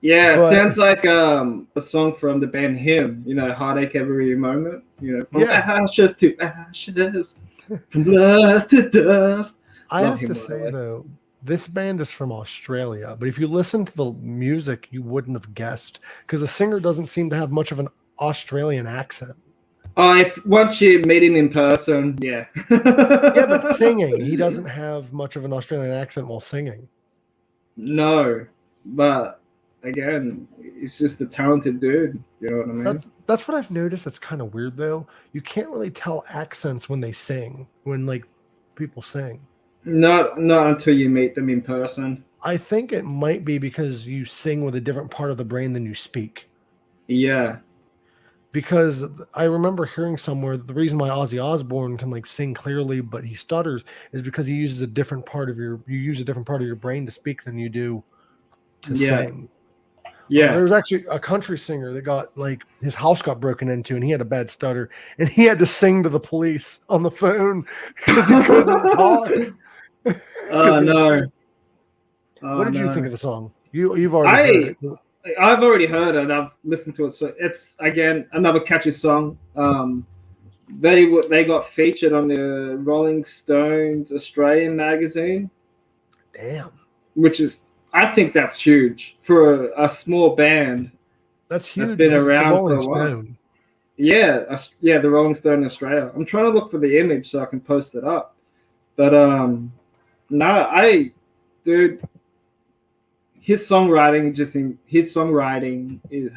Yeah, sounds like a song from the band Him, Heartache Every Moment, from ashes to ashes, from dust to dust. I have to say, though, this band is from Australia, but if you listen to the music, you wouldn't have guessed because the singer doesn't seem to have much of an Australian accent. Once you meet him in person, yeah. Yeah, but singing, he doesn't have much of an Australian accent while singing. No, but again, he's just a talented dude. You know what I mean? That's what I've noticed. That's kind of weird, though. You can't really tell accents when they sing, when like people sing. Not until you meet them in person. I think it might be because you sing with a different part of the brain than you speak. Yeah. Because I remember hearing somewhere the reason why Ozzy Osbourne can like sing clearly but he stutters is because he uses a different part of your brain to speak than you do to sing. Yeah. There was actually a country singer that got like his house got broken into and he had a bad stutter and he had to sing to the police on the phone because he couldn't talk. Oh no. What did you think of the song? You've already heard it. I've already heard it. I've listened to it. So it's again another catchy song. They got featured on the Rolling Stones Australian magazine. Damn. I think that's huge for a small band. That's huge. That's been around for a while. Yeah, the Rolling Stone Australia. I'm trying to look for the image so I can post it up. But no, dude, his songwriting is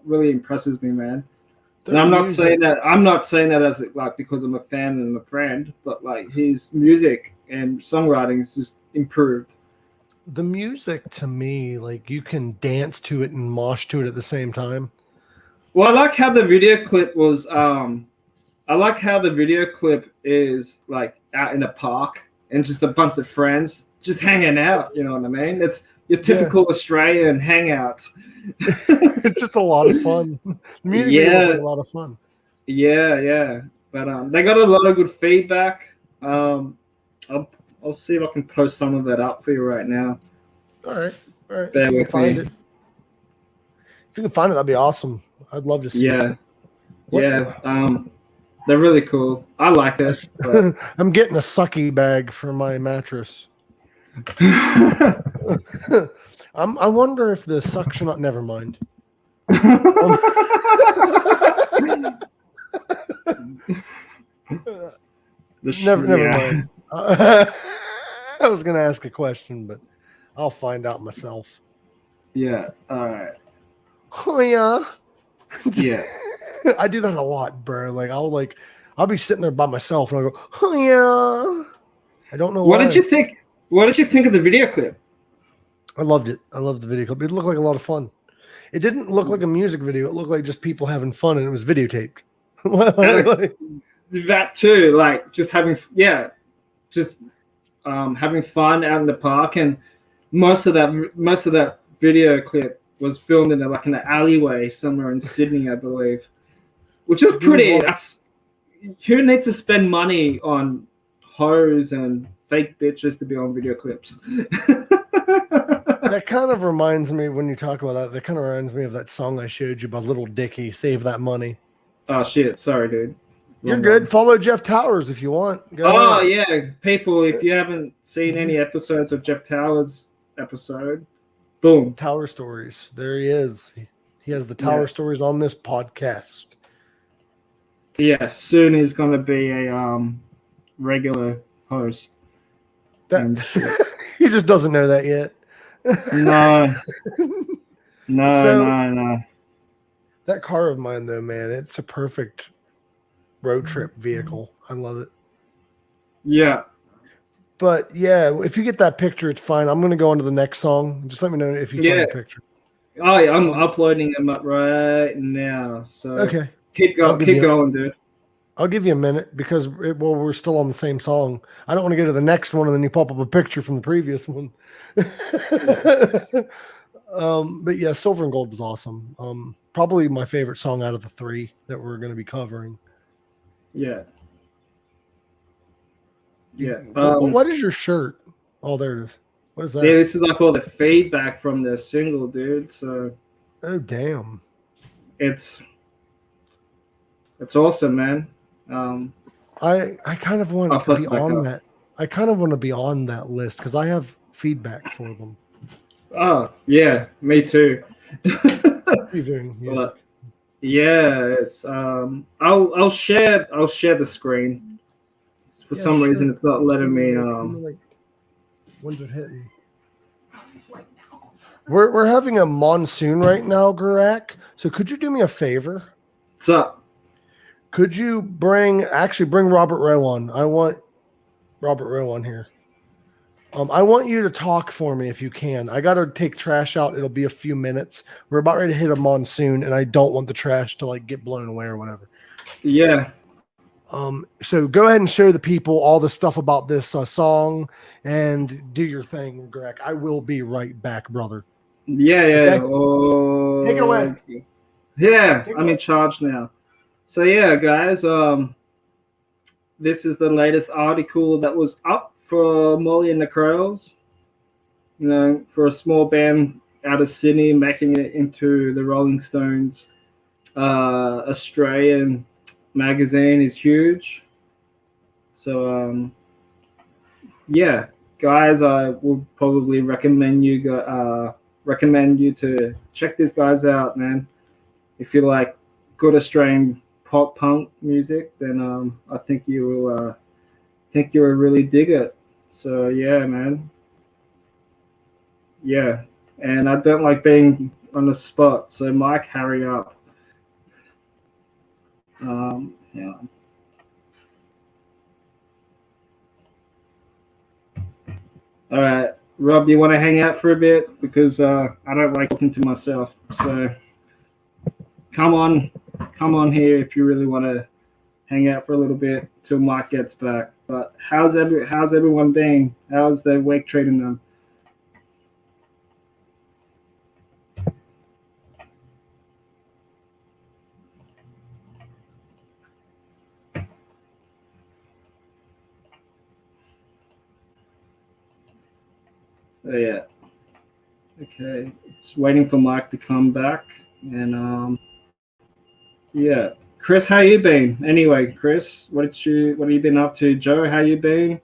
really impresses me, man. And Their I'm not saying music, that as like because I'm a fan and a friend, but like his music and songwriting is just improved. the music to me, like you can dance to it and mosh to it at the same time. Well, I like how the video clip was. I like how the video clip is like out in a park and just a bunch of friends just hanging out. You know what I mean? It's your Yeah. typical Australian hangouts. It's just a lot of fun. The music video looked Yeah, like a lot of fun. yeah. But they got a lot of good feedback. I'll I'll see if I can post some of that up for you right now. All right. If Bear you can with find me. it. If you can find it, that'd be awesome. I'd love to see it. Yeah, What? yeah. They're really cool. I like it. But... I'm getting a sucky bag for my mattress. I wonder if the suction. Never mind. Never mind. I was gonna ask a question, but I'll find out myself. Yeah. All right. Oh yeah. Yeah. I do that a lot, bro. I'll be sitting there by myself and I'll go, oh yeah. I don't know What why. did you think? What did you think of the video clip? I loved it. I loved the video clip. It looked like a lot of fun. It didn't look like a music video. It looked like just people having fun, and it was videotaped. That too, like just having having fun out in the park, and most of that video clip was filmed in an alleyway somewhere in Sydney, I believe, which is pretty. Who needs to spend money on hoes and fake bitches to be on video clips? That kind of reminds me, when you talk about that, that kind of reminds me of that song I showed you by Little Dicky, Save That Money. Oh shit, sorry dude. You're good. Follow Jeff Towers if you want. Go ahead. Yeah, people, if you haven't seen any episodes of Jeff Towers episode, boom. Tower Stories. There he is. He has the Tower Stories on this podcast. Yeah, soon he's going to be a regular host. He just doesn't know that yet. No. That car of mine, though, man, it's a perfect road trip vehicle. I love it. Yeah. But yeah, if you get that picture, it's fine. I'm going to go on to the next song. Just let me know if you find the picture. Oh, yeah, I'm uploading them up right now. So okay. Keep going, dude. I'll give you a minute because we're still on the same song. I don't want to go to the next one and then you pop up a picture from the previous one. But yeah, Silver and Gold was awesome. Probably my favorite song out of the three that we're going to be covering. Yeah. Yeah. What is your shirt? Oh, there it is. What is that? Yeah, this is like all the feedback from the single, dude. So. Oh damn. It's awesome, man. I kind of want to be on that. I kind of want to be on that list because I have feedback for them. Oh yeah, me too. But, yeah, it's I'll share the screen. For some reason, it's not letting me. When's it hitting? We're having a monsoon right now, Gorak. So could you do me a favor? What's up? Could you bring Robert Rowe on? I want Robert Rowe on here. I want you to talk for me if you can. I got to take trash out. It'll be a few minutes. We're about ready to hit a monsoon, and I don't want the trash to get blown away or whatever. Yeah. So go ahead and show the people all the stuff about this song and do your thing, Greg. I will be right back, brother. Yeah. Okay? Oh, take it away. Yeah, I'm in charge now. So yeah, guys, this is the latest article that was up for Molly and the Krells. You know, for a small band out of Sydney, making it into the Rolling Stones Australian magazine is huge. So yeah, guys, I will probably recommend you to check these guys out, man. If you like good Australian pop punk music, then I think you will really dig it. So yeah, man. Yeah, and I don't like being on the spot. So Mike, hurry up. Yeah. All right, Rob, do you want to hang out for a bit? Because I don't like talking to myself. So come on here if you really want to hang out for a little bit till Mike gets back. But how's everyone been? How's the week treating them? So yeah, okay. Just waiting for Mike to come back, and yeah. Chris, how you been? Anyway, Chris, what have you been up to? Joe, how you been?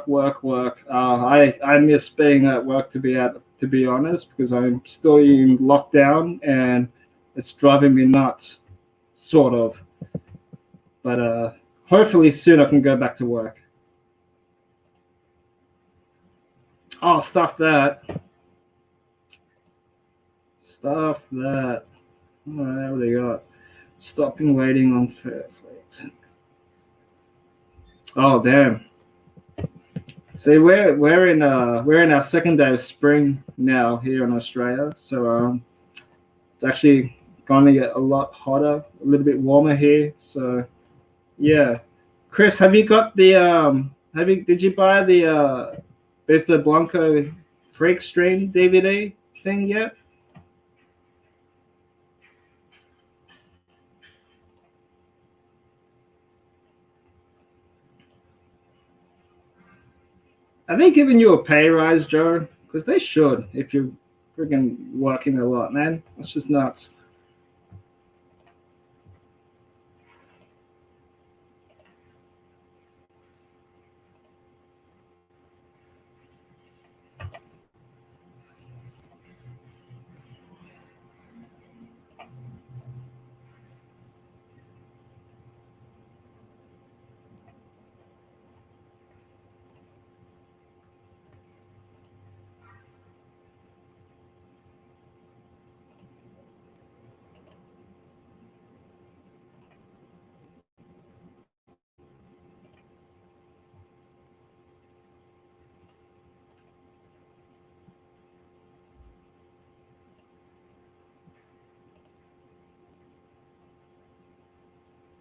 Work. I miss being at work to be honest, because I'm still in lockdown and it's driving me nuts, sort of. But hopefully soon I can go back to work. Oh, stuff that. All right, what do you got? Stopping waiting on fair flight. Oh damn. See, we're in our second day of spring now here in Australia, so it's actually going to get a lot hotter, a little bit warmer here. So yeah, Chris, have you got the did you buy the Besto Blanco Freak Stream DVD thing yet? Are they giving you a pay rise, Joe? Because they should if you're freaking working a lot, man. That's just nuts.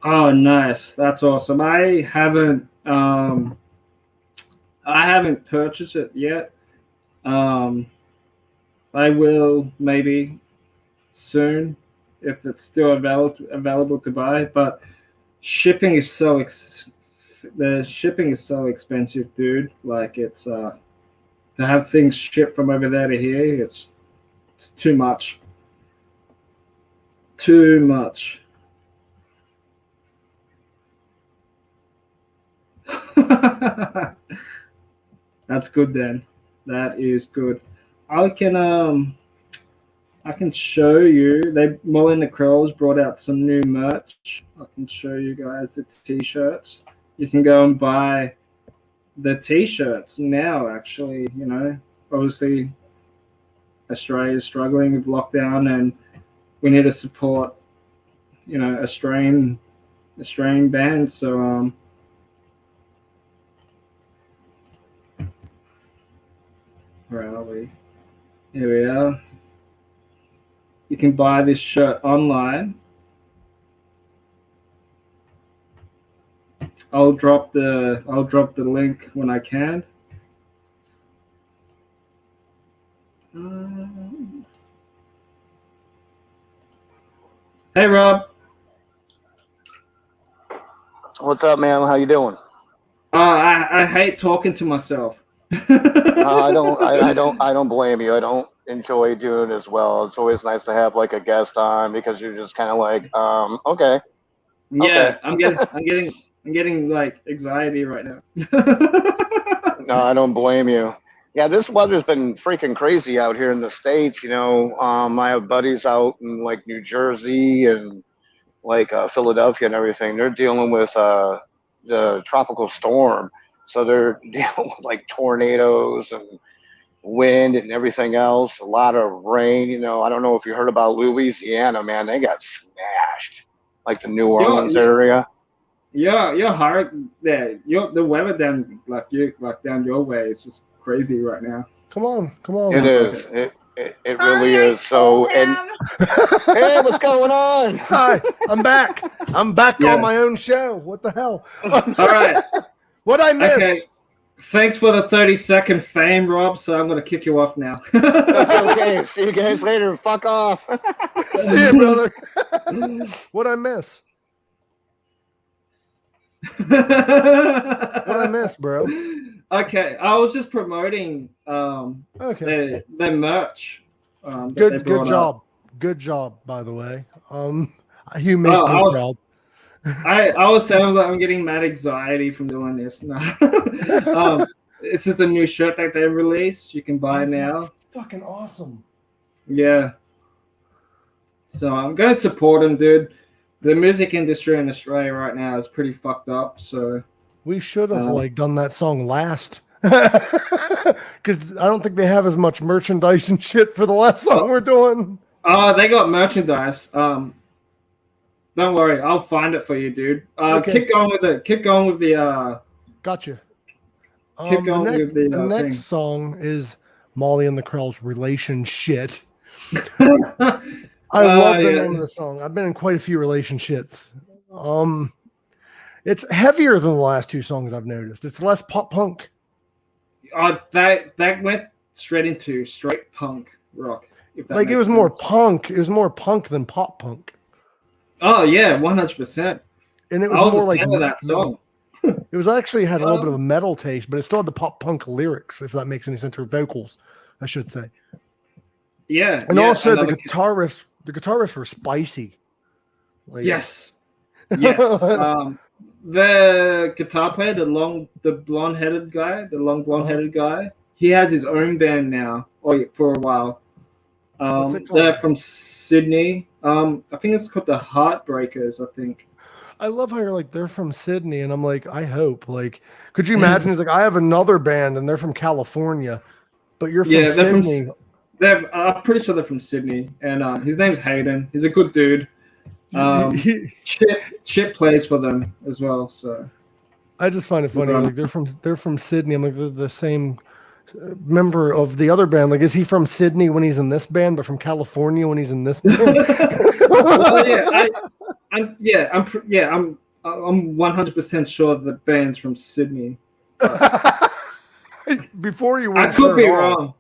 Oh, nice. That's awesome. I haven't purchased it yet. Um, I will maybe soon if it's still available to buy. But shipping is the shipping is so expensive, dude. Like it's to have things shipped from over there to here, it's too much. Too much. That's good then. That is good. I can um I can show you. Molly and the Krells brought out some new merch. I can show you guys the t-shirts. You can go and buy the t-shirts now. Actually, obviously Australia is struggling with lockdown, and we need to support Australian bands. So where are we? Here we are. You can buy this shirt online. I'll drop the link when I can. Hey Rob. What's up, man? How you doing? I hate talking to myself. I don't blame you. I don't enjoy doing it as well. It's always nice to have like a guest on because you're just kind of like, okay, Yeah, I'm getting like anxiety right now. no, I don't blame you. Yeah, this weather's been freaking crazy out here in the States. I have buddies out in like New Jersey and like Philadelphia and everything. They're dealing with the tropical storm, so they're dealing with like tornadoes and wind and everything else. A lot of rain. I don't know if you heard about Louisiana, man. They got smashed, like the New Orleans area. You're hard there. The weather down down your way is just crazy right now. Come on. It is. It really is. So, and hey, what's going on? Hi, I'm back. I'm back on my own show. What the hell? All right. What'd I miss? Okay. Thanks for the 30-second fame, Rob. So I'm gonna kick you off now. That's okay. See you guys later. Fuck off. See you, brother. What'd I miss? What'd I miss, bro? Okay, I was just promoting Okay. their merch. Good job. Good job, by the way. You make me proud. I was saying I'm getting mad anxiety from doing this. No. This is the new shirt that they released. You can buy now. That's fucking awesome. Yeah. So I'm going to support them, dude. The music industry in Australia right now is pretty fucked up. So we should have done that song last. Because I don't think they have as much merchandise and shit for the last song we're doing. Oh, they got merchandise. Don't worry, I'll find it for you, dude. Okay. Keep going with the. Gotcha. Keep going with the next song is Molly and the Krells' Relationshit. I love the name of the song. I've been in quite a few relationships. It's heavier than the last two songs I've noticed. It's less pop punk. That went straight punk rock. Like it was more punk. It was more punk than pop punk. Oh yeah, 100%. And it was more like that song. It was actually had a little bit of a metal taste, but it still had the pop punk lyrics, if that makes any sense, or vocals, I should say. Yeah. And also the guitar riffs were spicy. Like, yes. The guitar player, the long blonde-headed guy, he has his own band now, for a while. They're from Sydney. I think it's called the Heartbreakers, I think. I love how you're like, they're from Sydney, and I'm like, I hope. Like, could you imagine? He's like, I have another band, and they're from California, but you're from Sydney. I'm pretty sure they're from Sydney, and his name's Hayden. He's a good dude. Chip plays for them as well. So I just find it funny. Like they're from Sydney. I'm like, they're the same member of the other band. Like, is he from Sydney when he's in this band, but from California when he's in this band? I'm 100% sure the band's from Sydney. Before you were, I could be wrong.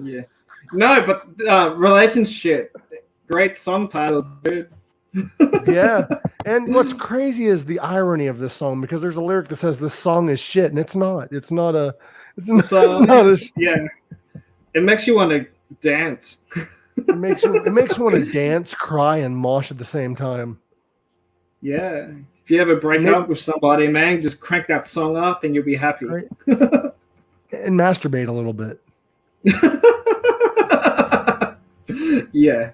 Yeah, no, but Relationshit, great song title, dude. Yeah, and what's crazy is the irony of this song, because there's a lyric that says this song is shit, and it's not. It's not a. Yeah. It makes you want to dance. It makes you want to dance, cry, and mosh at the same time. Yeah. If you ever break up with somebody, man, just crank that song up and you'll be happy. Right. And masturbate a little bit. Yeah.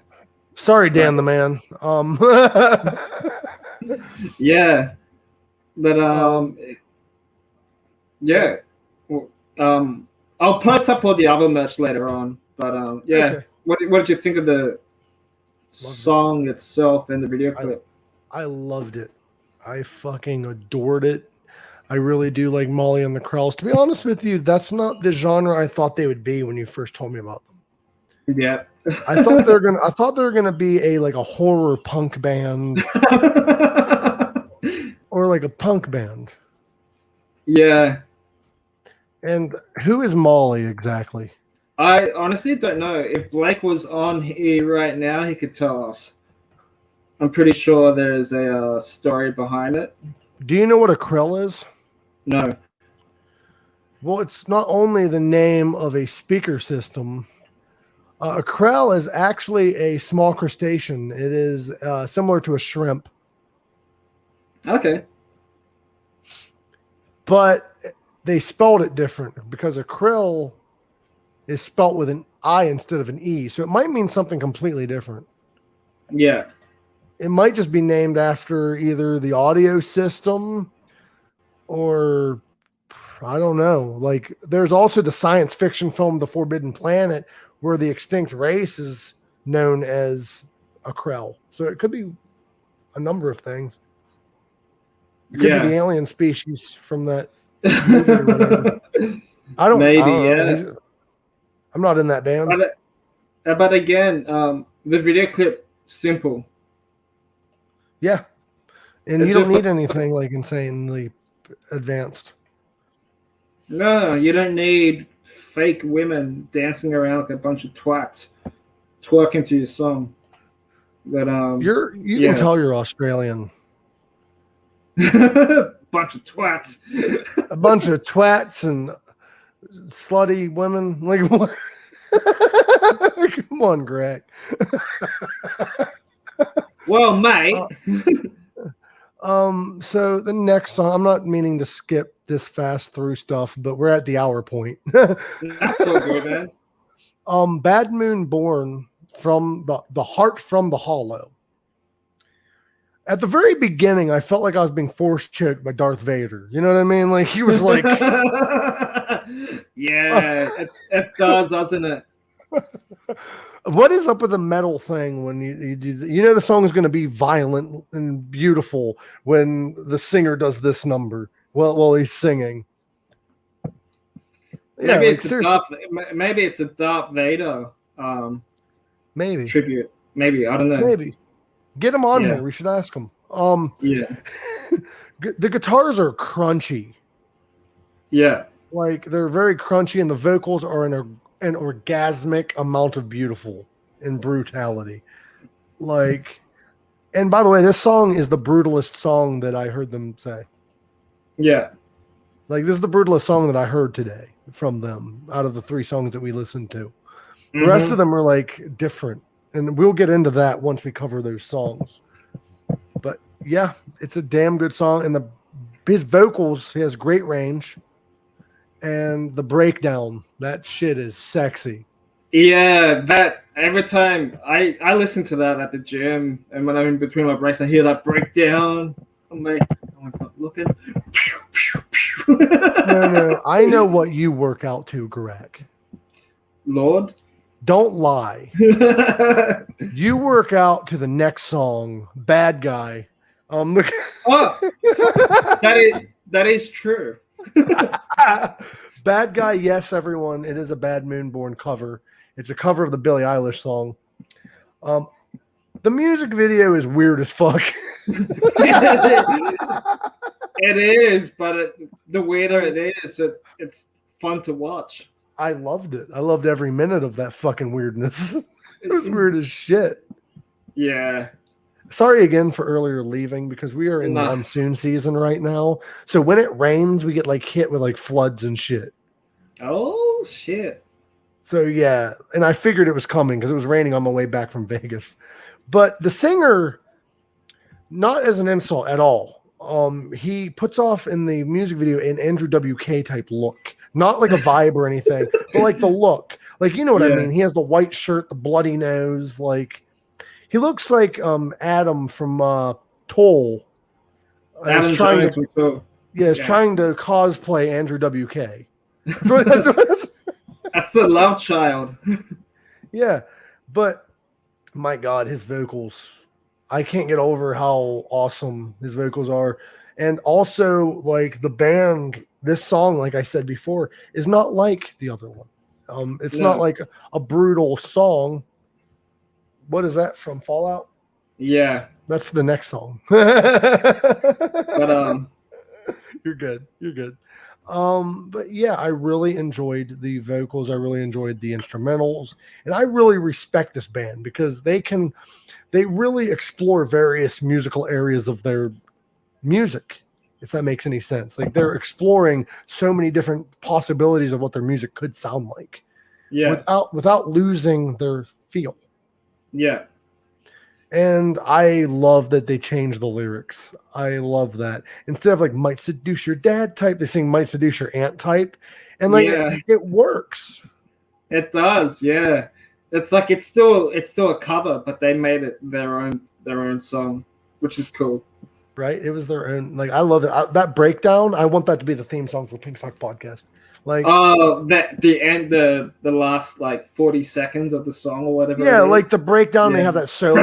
Sorry, Dan the man. Yeah. But yeah. I'll post up all the other merch later on. But yeah. Okay. What did you think of the song itself and the video clip? I loved it. I fucking adored it. I really do like Molly and the Krells. To be honest with you, that's not the genre I thought they would be when you first told me about them. Yeah. I thought they were gonna be a horror punk band. Or like a punk band. Yeah. And who is Molly exactly? I honestly don't know. If Blake was on here right now, he could tell us. I'm pretty sure there's a story behind it. Do you know what a Krell is? No. Well, it's not only the name of a speaker system. A krell is actually a small crustacean. It is similar to a shrimp. Okay. But they spelled it different because a krill is spelt with an I instead of an E. So it might mean something completely different. Yeah. It might just be named after either the audio system or I don't know. Like there's also the science fiction film The Forbidden Planet where the extinct race is known as a krell. So it could be a number of things. It could be the alien species from that movie or whatever. I don't know. I'm not in that band. But again, the video clip, simple. Yeah. And you don't need anything like insanely advanced. No, you don't need fake women dancing around like a bunch of twats twerking to your song. But you can tell you're Australian. Bunch of twats. A bunch of twats and slutty women. Like what? Come on, Greg. Well, mate. So the next song, I'm not meaning to skip this fast through stuff, but we're at the hour point. That's so good, man. Bad Moon Born from the Heart from the Hollow. At the very beginning, I felt like I was being force choked by Darth Vader. You know what I mean? Like he was like, yeah, it does, doesn't it? What is up with the metal thing when you do? You know the song is going to be violent and beautiful when the singer does this number while he's singing. Yeah, maybe it's a Darth Vader maybe tribute. Maybe, I don't know. Maybe get him on here. We should ask him. Yeah. The guitars are crunchy. Yeah. Like they're very crunchy, and the vocals are an orgasmic amount of beautiful and brutality. Like, and by the way, this song is the brutalest song that I heard them say. Yeah. Like this is the brutalest song that I heard today from them out of the 3 songs that we listened to. The rest of them are like different. And we'll get into that once we cover those songs. But yeah, it's a damn good song. And his vocals, he has great range. And the breakdown, that shit is sexy. Yeah, that every time I listen to that at the gym, and when I'm in between my breaks, I hear that breakdown. I'm like, I'm not looking. No, I know what you work out to, Gorak. Lord, don't lie. You work out to the next song, Bad Guy. That is true. Bad Guy, yes, everyone. It is a Bad Moon Born cover. It's a cover of the Billie Eilish song. The music video is weird as fuck. It is, but the weirder it is, it's fun to watch. I loved it. I loved every minute of that fucking weirdness. It was weird as shit. Yeah. Sorry again for earlier leaving because we are in monsoon season right now. So when it rains, we get like hit with like floods and shit. Oh, shit. So yeah, and I figured it was coming because it was raining on my way back from Vegas. But the singer, not as an insult at all, he puts off in the music video an Andrew WK type look. Not like a vibe or anything, but like the look. Like, you know what I mean? He has the white shirt, the bloody nose. Like, he looks like Adam from Toll. Adam trying to cosplay Andrew WK. That's the love child. Yeah, but my God, his vocals. I can't get over how awesome his vocals are. And also, like, the band, this song, like I said before, is not like the other one. It's not like a brutal song. What is that from Fallout? Yeah. That's the next song. But You're good. You're good. But yeah, I really enjoyed the vocals. I really enjoyed the instrumentals, and I really respect this band because they really explore various musical areas of their music. if that makes any sense. Like they're exploring so many different possibilities of what their music could sound like. Yeah. Without losing their feel. Yeah. And I love that they changed the lyrics. I love that. Instead of like might seduce your dad type, they sing might seduce your aunt type. And like it works. It does, yeah. It's like it's still a cover, but they made it their own song, which is cool. Right? It was their own. Like I love it. That breakdown. I want that to be the theme song for Pink Sock Podcast. Like that the end, the last like 40 seconds of the song or whatever. Yeah, like the breakdown. They have that solo.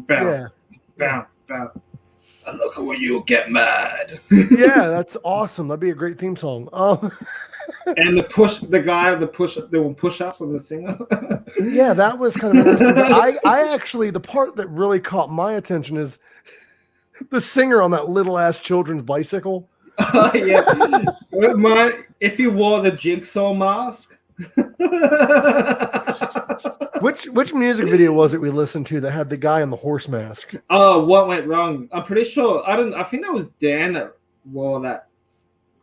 Bam, bam. I love it when you get mad. Yeah, that's awesome. That'd be a great theme song. And the push-ups on the singer. Yeah, that was kind of interesting. But I actually, the part that really caught my attention is the singer on that little ass children's bicycle. Yeah. If you wore the jigsaw mask. Which music video was it we listened to that had the guy in the horse mask? Oh, what went wrong? I'm pretty sure. I think that was Dan that wore that.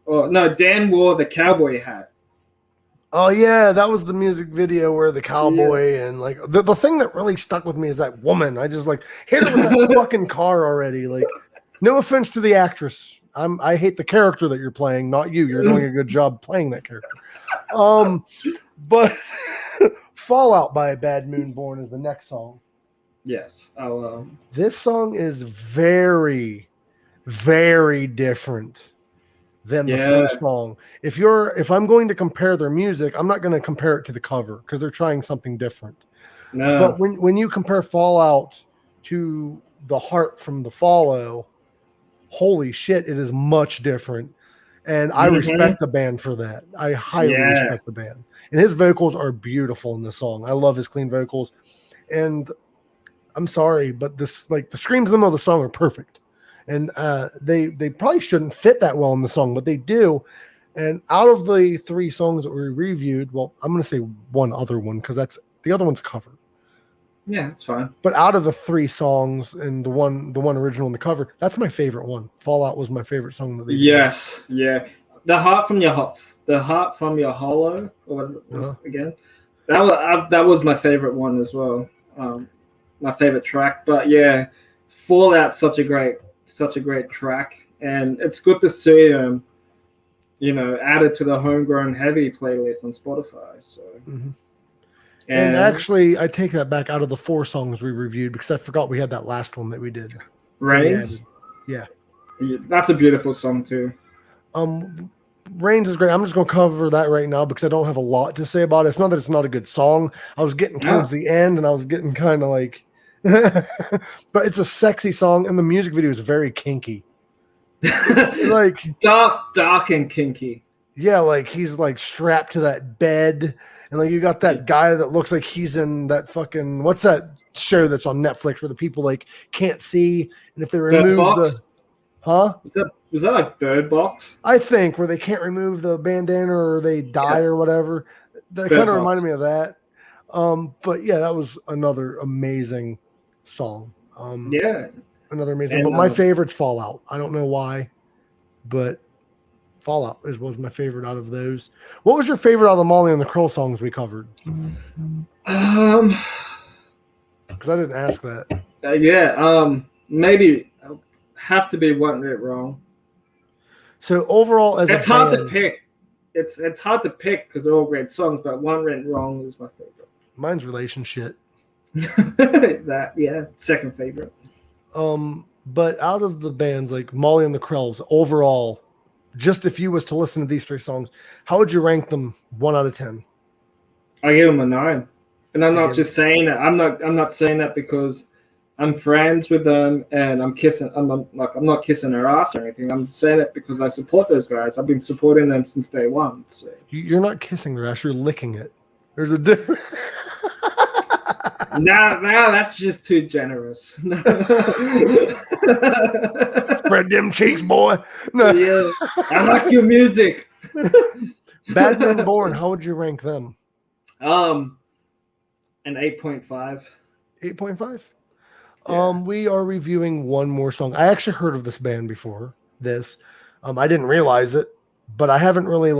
Oh no, Dan wore the cowboy hat. Oh yeah, that was the music video where the cowboy and like the thing that really stuck with me is that woman. I just like hit her with that fucking car already. Like, no offense to the actress. I hate the character that you're playing, not you. You're doing a good job playing that character. But Fallout by Bad Moon Born is the next song. Yes. This song is very, very different than the first song. If I'm going to compare their music, I'm not going to compare it to the cover because they're trying something different. No. But when you compare Fallout to the Heart from the Fallow, holy shit, it is much different. And I respect the band for that. I highly respect the band. And his vocals are beautiful in this song. I love his clean vocals. And I'm sorry, but this like the screams in the middle of the song are perfect. And they probably shouldn't fit that well in the song, but they do. And out of the 3 songs that we reviewed, well, I'm going to say one other one because that's the other one's cover. Yeah, it's fine. But out of the 3 songs and the one original in the cover, that's my favorite one. Fallout was my favorite song that they did. Yeah. The Heart from Your Hollow, or whatever again. That was my favorite one as well. My favorite track. But yeah, Fallout's such a great track, and it's good to see added to the Homegrown Heavy playlist on Spotify. So. Mm-hmm. And actually, I take that back out of the 4 songs we reviewed because I forgot we had that last one that we did. Rains? Yeah. That's a beautiful song too. Rains is great. I'm just going to cover that right now because I don't have a lot to say about it. It's not that it's not a good song. I was getting towards the end and I was getting kind of like, but it's a sexy song and the music video is very kinky. Like dark and kinky. Yeah, like he's like strapped to that bed. And like you got that guy that looks like he's in that fucking what's that show that's on Netflix where the people like can't see and if they remove Was that like Bird Box? I think where they can't remove the bandana or they die or whatever. That kind of reminded me of that. But yeah, that was another amazing song. Another amazing. But my favorite's Fallout. I don't know why, but Fallout was my favorite out of those. What was your favorite out of the Molly and the Krells songs we covered? Because I didn't ask that. Maybe have to be What Went Wrong. So overall, as it's hard to pick. It's hard to pick because they're all great songs, but What Went Wrong is my favorite. Mine's Relationshit. Second favorite. But out of the bands like Molly and the Krells, overall. Just if you was to listen to these 3 songs, how would you rank them 1 out of 10? I give them a 9, and I'm not just saying that. I'm not saying that because I'm friends with them and I'm not kissing their ass or anything. I'm saying it because I support those guys. I've been supporting them since day one. So. You're not kissing their ass. You're licking it. There's a difference. Now that's just too generous. Spread them cheeks, boy. No. Yeah, I like your music. Bad Men Born, how would you rank them? An 8.5. 8.5? Yeah. We are reviewing one more song. I actually heard of this band before. this. I didn't realize it, but I haven't really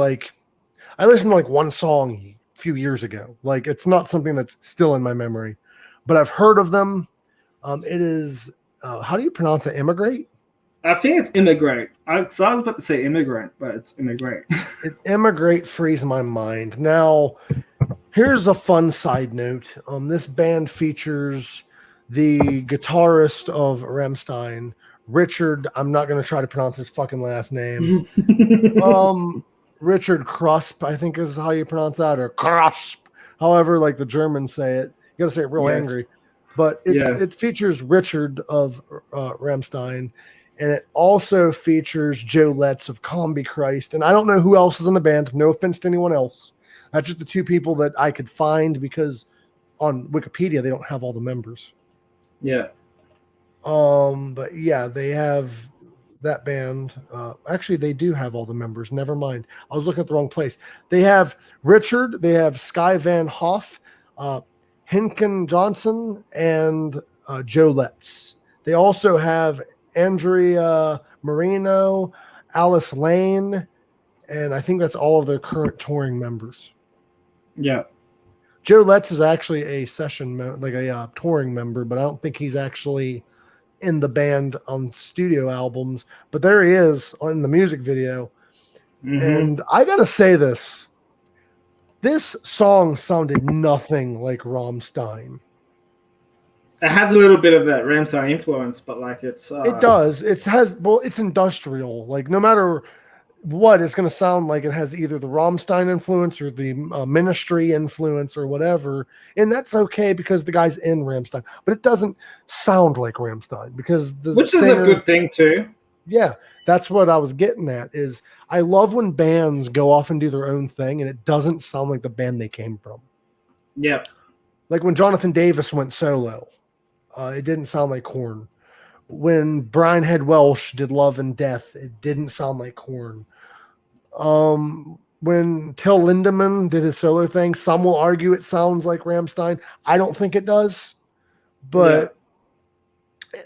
I listened to one song a few years ago. Like, it's not something that's still in my memory, but I've heard of them. It is, how do you pronounce it? Emigrate? I think it's Emigrate. So I was about to say Immigrant, but it's Emigrate. Emigrate frees my mind. Now, here's a fun side note. This band features the guitarist of Rammstein, Richard. I'm not going to try to pronounce his fucking last name. Richard Krusp, I think is how you pronounce that, or Krusp, however, the Germans say it. You got to say it real angry. But it features Richard of Rammstein, and it also features Joe Letts of Combi Christ. And I don't know who else is in the band. No offense to anyone else. That's just the two people that I could find, because on Wikipedia they don't have all the members. Yeah. But yeah, they have that band. Actually, they do have all the members. Never mind. I was looking at the wrong place. They have Richard. They have Sky Van Hoff, Henken Johnson, and Joe Letts. They also have Andrea Marino, Alice Lane, and I think that's all of their current touring members. Yeah. Joe Letts is actually a session, touring member, but I don't think he's actually in the band on studio albums. But there he is in the music video. Mm-hmm. And I got to say this. This song sounded nothing like Rammstein. It has a little bit of that Rammstein influence, but it's... It does. It's industrial. No matter what, it's going to sound like it has either the Rammstein influence or the Ministry influence or whatever. And that's okay because the guy's in Rammstein. But it doesn't sound like Rammstein because Which is a good thing too. Yeah, that's what I was getting at. Is I love when bands go off and do their own thing and it doesn't sound like the band they came from. Yeah. Like when Jonathan Davis went solo, it didn't sound like Korn. When Brian Head Welsh did Love and Death, it didn't sound like Korn. When Till Lindemann did his solo thing, some will argue it sounds like Rammstein. I don't think it does, but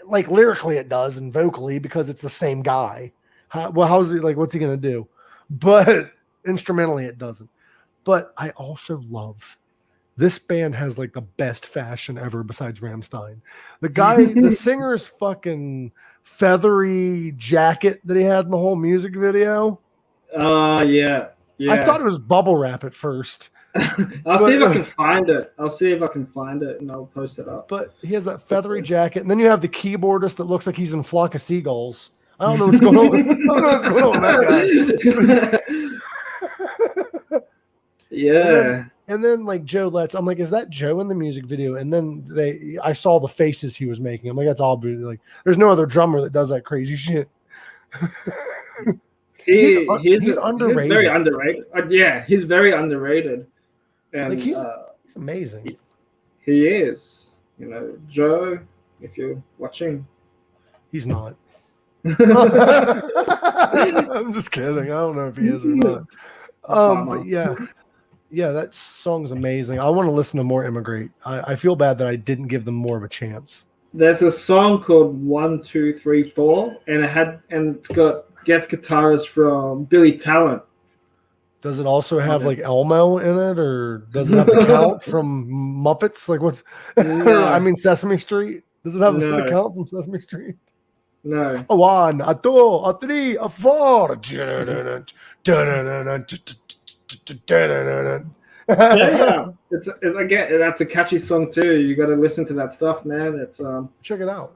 lyrically it does, and vocally because it's the same guy. How's he what's he gonna do? But instrumentally it doesn't. But I also love this band has the best fashion ever besides Rammstein. The guy, the singer's fucking feathery jacket that he had in the whole music video. Yeah. I thought it was bubble wrap at first. I'll see if I can find it. And I'll post it up. But he has that feathery jacket, and then you have the keyboardist that looks like he's in Flock of Seagulls. I don't know what's going on. I don't know what's going on with that guy. Yeah. And then Joe Letts, I'm like, is that Joe in the music video? And then I saw the faces he was making. I'm like, that's obvious. There's no other drummer that does that crazy shit. He's underrated. He's very underrated. Yeah, he's very underrated. And he's amazing. He is. Joe, if you're watching. He's not. I'm just kidding. I don't know if he is or not. But yeah, that song's amazing. I want to listen to more Emigrate. I feel bad that I didn't give them more of a chance. There's a song called 1, 2, 3, 4, and it's got guest guitarist from Billie Talent. Does it also have Elmo in it, or does it have the Count from Muppets? What's? No. I mean Sesame Street. Does it have the Count from Sesame Street? No. A 1, a 2, a 3, a 4. Yeah. It's again. That's a catchy song too. You got to listen to that stuff, man. It's check it out.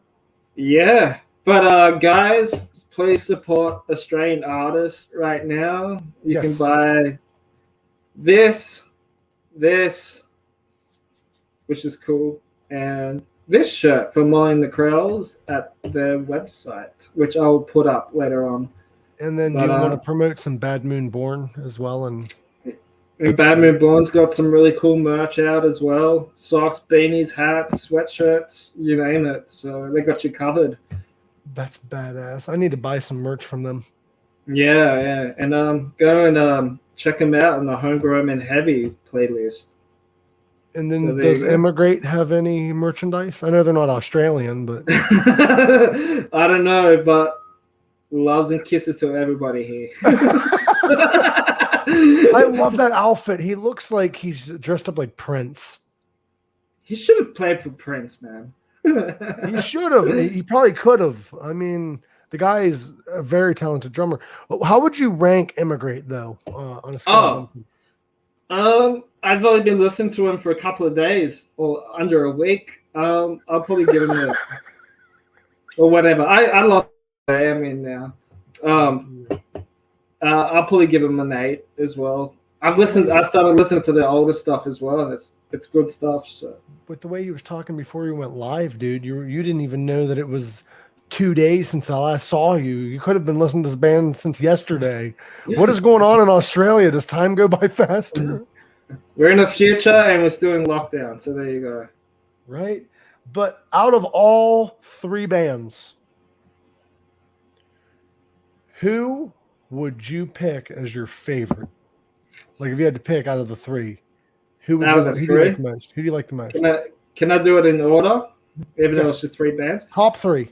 Yeah, but guys, please support Australian artists right now. You can buy this, which is cool, and this shirt from Mine the Krells at their website, which I'll put up later on. And then you want to promote some Bad Moon Born as well, and Bad Moon Born's got some really cool merch out as well. Socks, beanies, hats, sweatshirts, you name it. So they got you covered. That's badass. I need to buy some merch from them. Yeah. And go and check them out on the Homegrown and Heavy playlist. And then does Emigrate have any merchandise? I know they're not Australian, but I don't know, but Loves and kisses to everybody here. I love that outfit. He looks like he's dressed up like Prince. He should have played for Prince, man. He should have. He probably could have. I mean, the guy is a very talented drummer. How would you rank Emigrate, though, on a scale of I've only been listening to him for a couple of days or under a week. I'll probably give him a or whatever. I lost where I am in now. I'll probably give him an 8 as well. I started listening to the older stuff as well, and it's good stuff. So with the way you was talking before you went live, dude, you didn't even know that it was 2 days since I last saw you. You could have been listening to this band since yesterday. What is going on in Australia? Does time go by faster? We're in the future and we're still in lockdown. So there you go. Right? But out of all 3 bands, who would you pick as your favorite? Like if you had to pick out of the 3, who do you like the most? Who do you like the most? Can I do it in order? Even though it's just 3 bands? Top 3.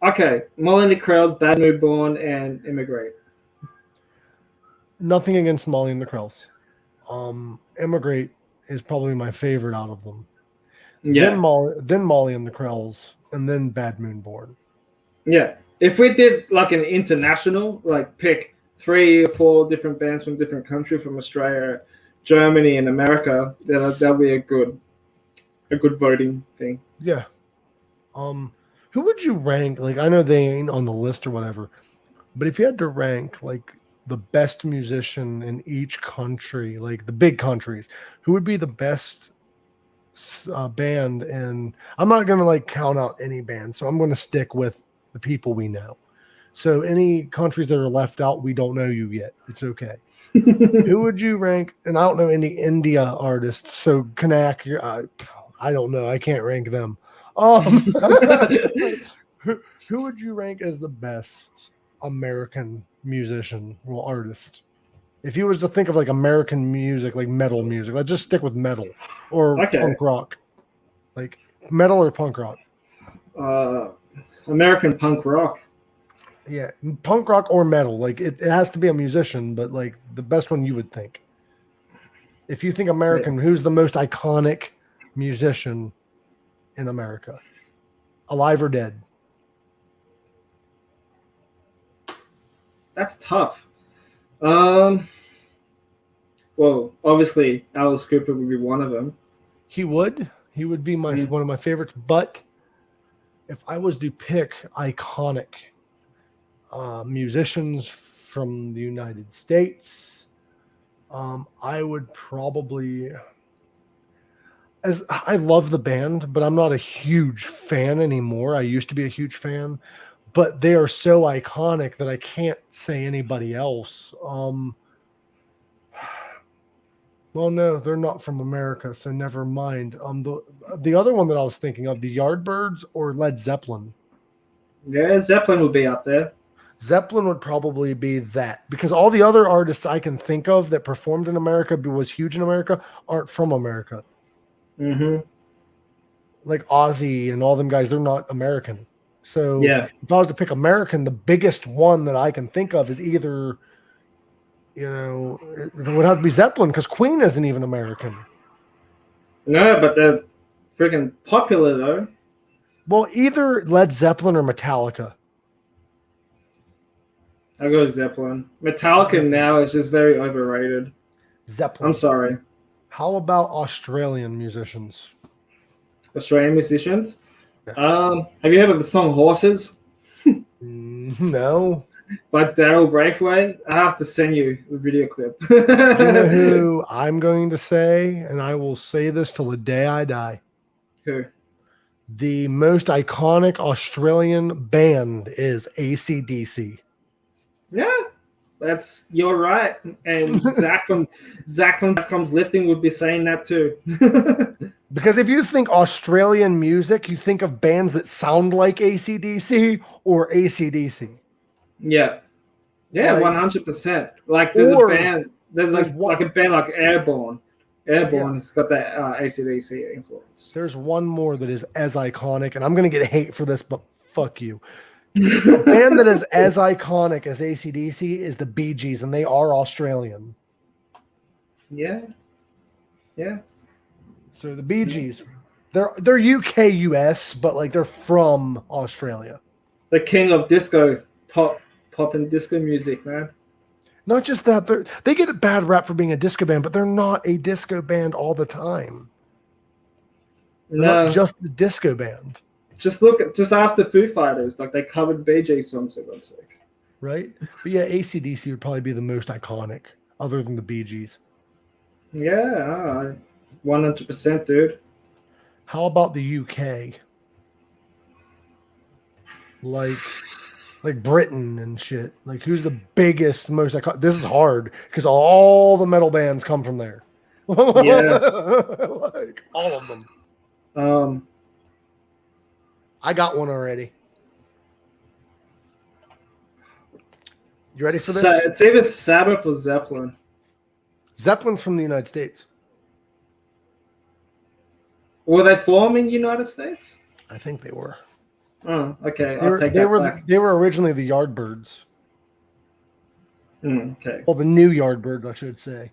Okay. Molly and the Krells, Bad Mood Born, and Emigrate. Nothing against Molly and the Krells. Emigrate is probably my favorite out of them. Yeah. Then Molly and the Krells, and then Bad Moon Born. Yeah. If we did like an international, like pick 3 or 4 different bands from different countries, from Australia, Germany, and America, that'll be a good voting thing. Yeah. Who would you rank? Like, I know they ain't on the list or whatever, but if you had to rank like the best musician in each country, like the big countries, who would be the best band? And I'm not going to like count out any band, so I'm going to stick with the people we know. So any countries that are left out, we don't know you yet. It's okay. Who would you rank? And I don't know any India artists, so Kanak, I don't know. I can't rank them. Who would you rank as the best American musician or artist? If you was to think of like American music, like metal music, let's just stick with metal or punk rock. Like metal or punk rock? American punk rock. Yeah, punk rock or metal. Like it has to be a musician, but like the best one you would think. If you think American, who's the most iconic musician in America? Alive or dead? That's tough. Well, obviously Alice Cooper would be one of them. He would be one of my favorites. But if I was to pick iconic musicians from the United States, I would probably, as I love the band, but I'm not a huge fan anymore. I used to be a huge fan, but they are so iconic that I can't say anybody else. Well, no, they're not from America, so never mind. The other one that I was thinking of, the Yardbirds or Led Zeppelin. Yeah, Zeppelin would be up there. Zeppelin would probably be that, because all the other artists I can think of that performed in America, was huge in America, aren't from America. Mm-hmm. Like Ozzy and all them guys, they're not American. So if I was to pick American, the biggest one that I can think of is either, it would have to be Zeppelin, because Queen isn't even American. No, but they're freaking popular though. Well, either Led Zeppelin or Metallica. I go Zeppelin. Metallica now is just very overrated. Zeppelin. I'm sorry. How about Australian musicians? Australian musicians? Yeah. Have you heard of the song Horses? No. By Daryl Braithwaite? I have to send you the video clip. You know who I'm going to say, and I will say this till the day I die. Who? The most iconic Australian band is AC/DC. Yeah, you're right. And Zach from Comes Lifting would be saying that too. Because if you think Australian music, you think of bands that sound like AC/DC or AC/DC. Yeah, 100%. Like there's a band like Airborne. Airborne has got that AC/DC influence. There's one more that is as iconic, and I'm gonna get hate for this, but fuck you. A band that is as iconic as AC/DC is the Bee Gees, and they are Australian. Yeah. So the Bee Gees, they're UK US, but like they're from Australia. The king of disco, pop and disco music, man. Not just that, they get a bad rap for being a disco band, but they're not a disco band all the time. They're not just a disco band. Just ask the Foo Fighters. Like, they covered Bee Gees songs, for God's sake. Right? But yeah, AC/DC would probably be the most iconic, other than the Bee Gees. Yeah, 100%, dude. How about the UK? Like Britain and shit. Like, who's the biggest, most iconic? This is hard because all the metal bands come from there. Yeah. Like all of them. I got one already. You ready for this? So it's either Sabbath or Zeppelin. Zeppelin's from the United States. Were they formed in the United States? I think they were. Oh, okay. They were originally the Yardbirds. Okay. Well, the new Yardbird, I should say.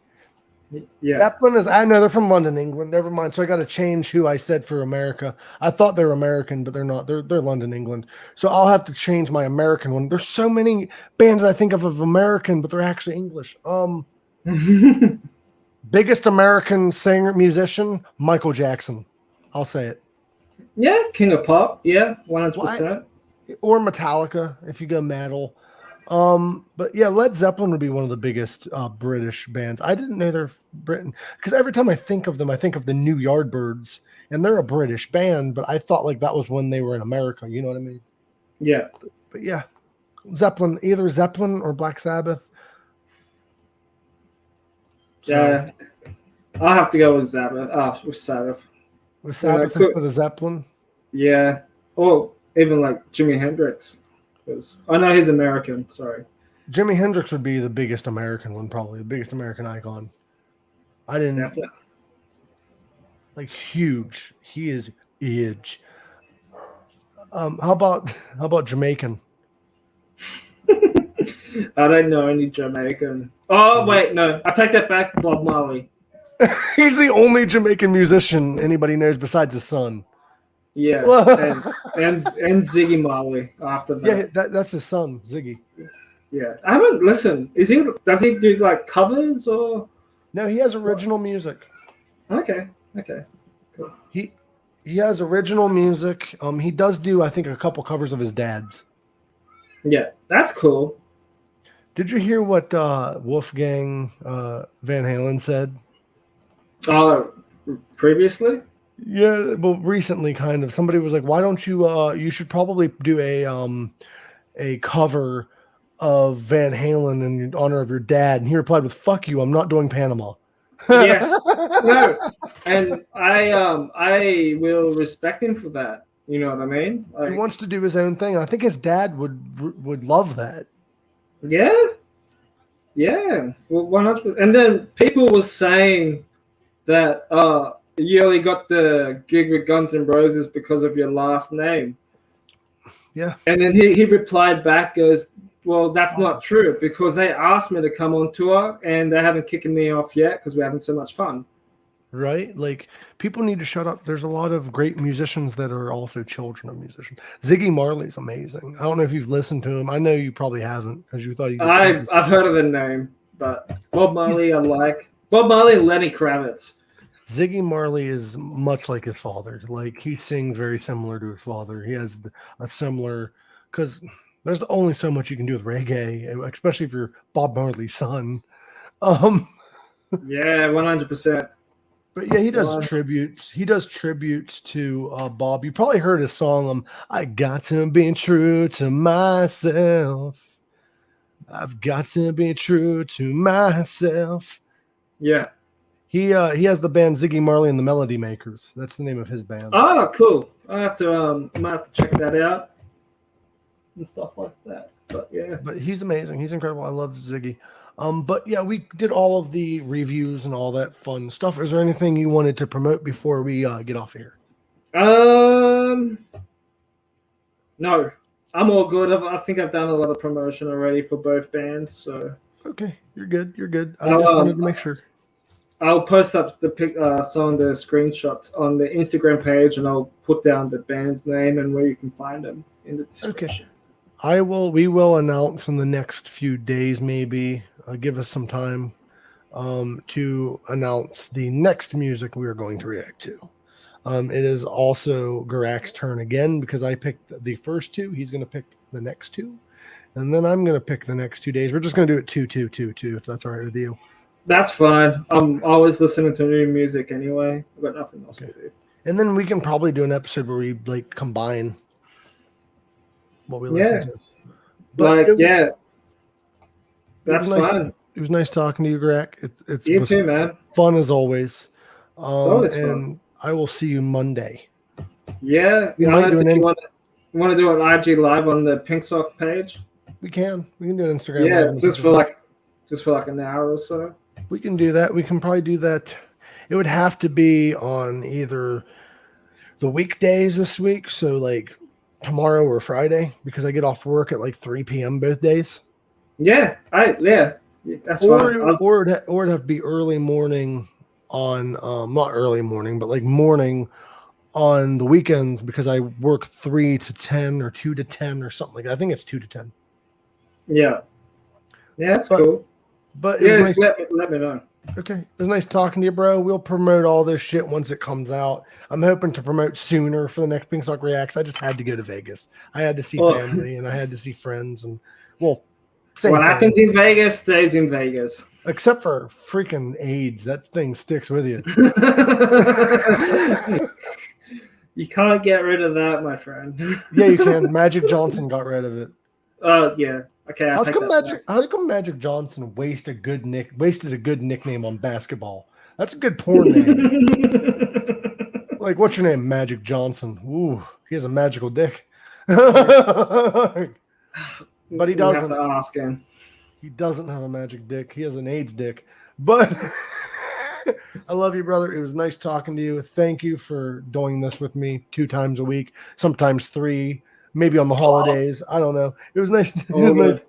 Yeah. Zeppelin is, I know they're from London, England. Never mind. So I got to change who I said for America. I thought they were American, but they're not. They're London, England. So I'll have to change my American one. There's so many bands I think of American, but they're actually English. Biggest American singer, musician, Michael Jackson. I'll say it. Yeah, King of Pop. Yeah, 100%. Or Metallica, if you go metal. But yeah, Led Zeppelin would be one of the biggest British bands. I didn't know they're Britain because every time I think of them, I think of the New Yardbirds, and they're a British band. But I thought like that was when they were in America. You know what I mean? Yeah. But yeah, Zeppelin, either Zeppelin or Black Sabbath. So, yeah, I'll have to go with Sabbath. With Sabbath. With Sabbath instead of Zeppelin. Yeah, or even like Jimi Hendrix. I know he's American. Sorry. Jimi Hendrix would be the biggest American one, probably the biggest American icon. I didn't Definitely. like huge. He is huge. How about Jamaican? I don't know any Jamaican. Oh wait, no, I take that back. Bob Marley. He's the only Jamaican musician anybody knows besides his son. Yeah, and Ziggy Marley after that. Yeah, that's his son, Ziggy. Yeah, I haven't listened. Does he do like covers or? No, he has original music. Okay, cool. He has original music. He does do, I think, a couple covers of his dad's. Yeah, that's cool. Did you hear what Wolfgang Van Halen said? Previously? Yeah, well, recently, kind of. Somebody was like, "Why don't you? You should probably do a cover of Van Halen in honor of your dad." And he replied with, "Fuck you! I'm not doing Panama." Yes. No. And I will respect him for that. You know what I mean? Like, he wants to do his own thing. I think his dad would love that. Yeah. Yeah. Well, 100%. And then people were saying that you only got the gig with Guns N' Roses because of your last name. Yeah. And then he replied back, goes, well, that's not true because they asked me to come on tour and they haven't kicked me off yet because we're having so much fun. Right? Like, people need to shut up. There's a lot of great musicians that are also children of musicians. Ziggy Marley's amazing. I don't know if you've listened to him. I know you probably haven't because you thought I've heard of the name, but Bob Marley I like. Bob Marley and Lenny Kravitz. Ziggy Marley is much like his father. Like, he sings very similar to his father. He has a similar, because there's only so much you can do with reggae, especially if you're Bob Marley's son. Yeah, 100%. But yeah, he does tributes. He does tributes to Bob. You probably heard his song, I got to be true to myself. I've got to be true to myself. Yeah. He has the band Ziggy Marley and the Melody Makers. That's the name of his band. Oh, cool. I might have to check that out and stuff like that. But yeah. But he's amazing. He's incredible. I love Ziggy. But yeah, we did all of the reviews and all that fun stuff. Is there anything you wanted to promote before we get off here? No. I'm all good. I think I've done a lot of promotion already for both bands. So Okay, you're good. You're good. I just wanted to make sure. I'll post up some of the screenshots on the Instagram page, and I'll put down the band's name and where you can find them in the description. Okay. We will announce in the next few days, maybe. Give us some time to announce the next music we are going to react to. It is also Gorak's turn again because I picked the first two. He's going to pick the next two. And then I'm going to pick the next 2 days. We're just going to do it 2, if that's all right with you. That's fine. I'm always listening to new music anyway. I've got nothing else to do. And then we can probably do an episode where we like combine what we listen to. But that's fun. It was nice talking to you, Gorak. You too, man. Fun as always. Always and fun. I will see you Monday. Yeah. You want to do an IG live on the Pink Sock page? We can do an Instagram live. Yeah, just for like an hour or so. We can do that. We can probably do that. It would have to be on either the weekdays this week, so like tomorrow or Friday, because I get off work at like 3 p.m. both days. Yeah, that's or fine. Or it'd have to be early morning on not early morning, but like morning on the weekends because I work 3 to 10 or 2 to 10 or something like that. I think it's 2 to 10. Yeah, that's cool. But it was nice. Let me know. Okay, it was nice talking to you, bro. We'll promote all this shit once it comes out. I'm hoping to promote sooner for the next Pink Sock Reacts. I just had to go to Vegas. I had to see family and I had to see friends and what happens in Vegas stays in Vegas. Except for freaking AIDS, that thing sticks with you. You can't get rid of that, my friend. Yeah, you can. Magic Johnson got rid of it. Oh yeah. Okay. How come Magic Johnson wasted a good nickname on basketball? That's a good porn name. Like, what's your name? Magic Johnson. Ooh, he has a magical dick. But he doesn't. Have to ask him. He doesn't have a magic dick. He has an AIDS dick. But I love you, brother. It was nice talking to you. Thank you for doing this with me 2 times a week, sometimes 3. Maybe on the holidays. I don't know. It was nice. It was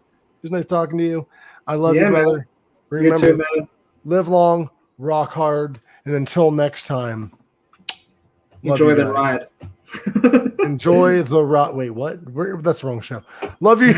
nice talking to you. I love you, brother. Man. Remember, you too, man. Live long, rock hard, and until next time, enjoy the ride. Enjoy the ride. Wait, what? That's the wrong show. Love you.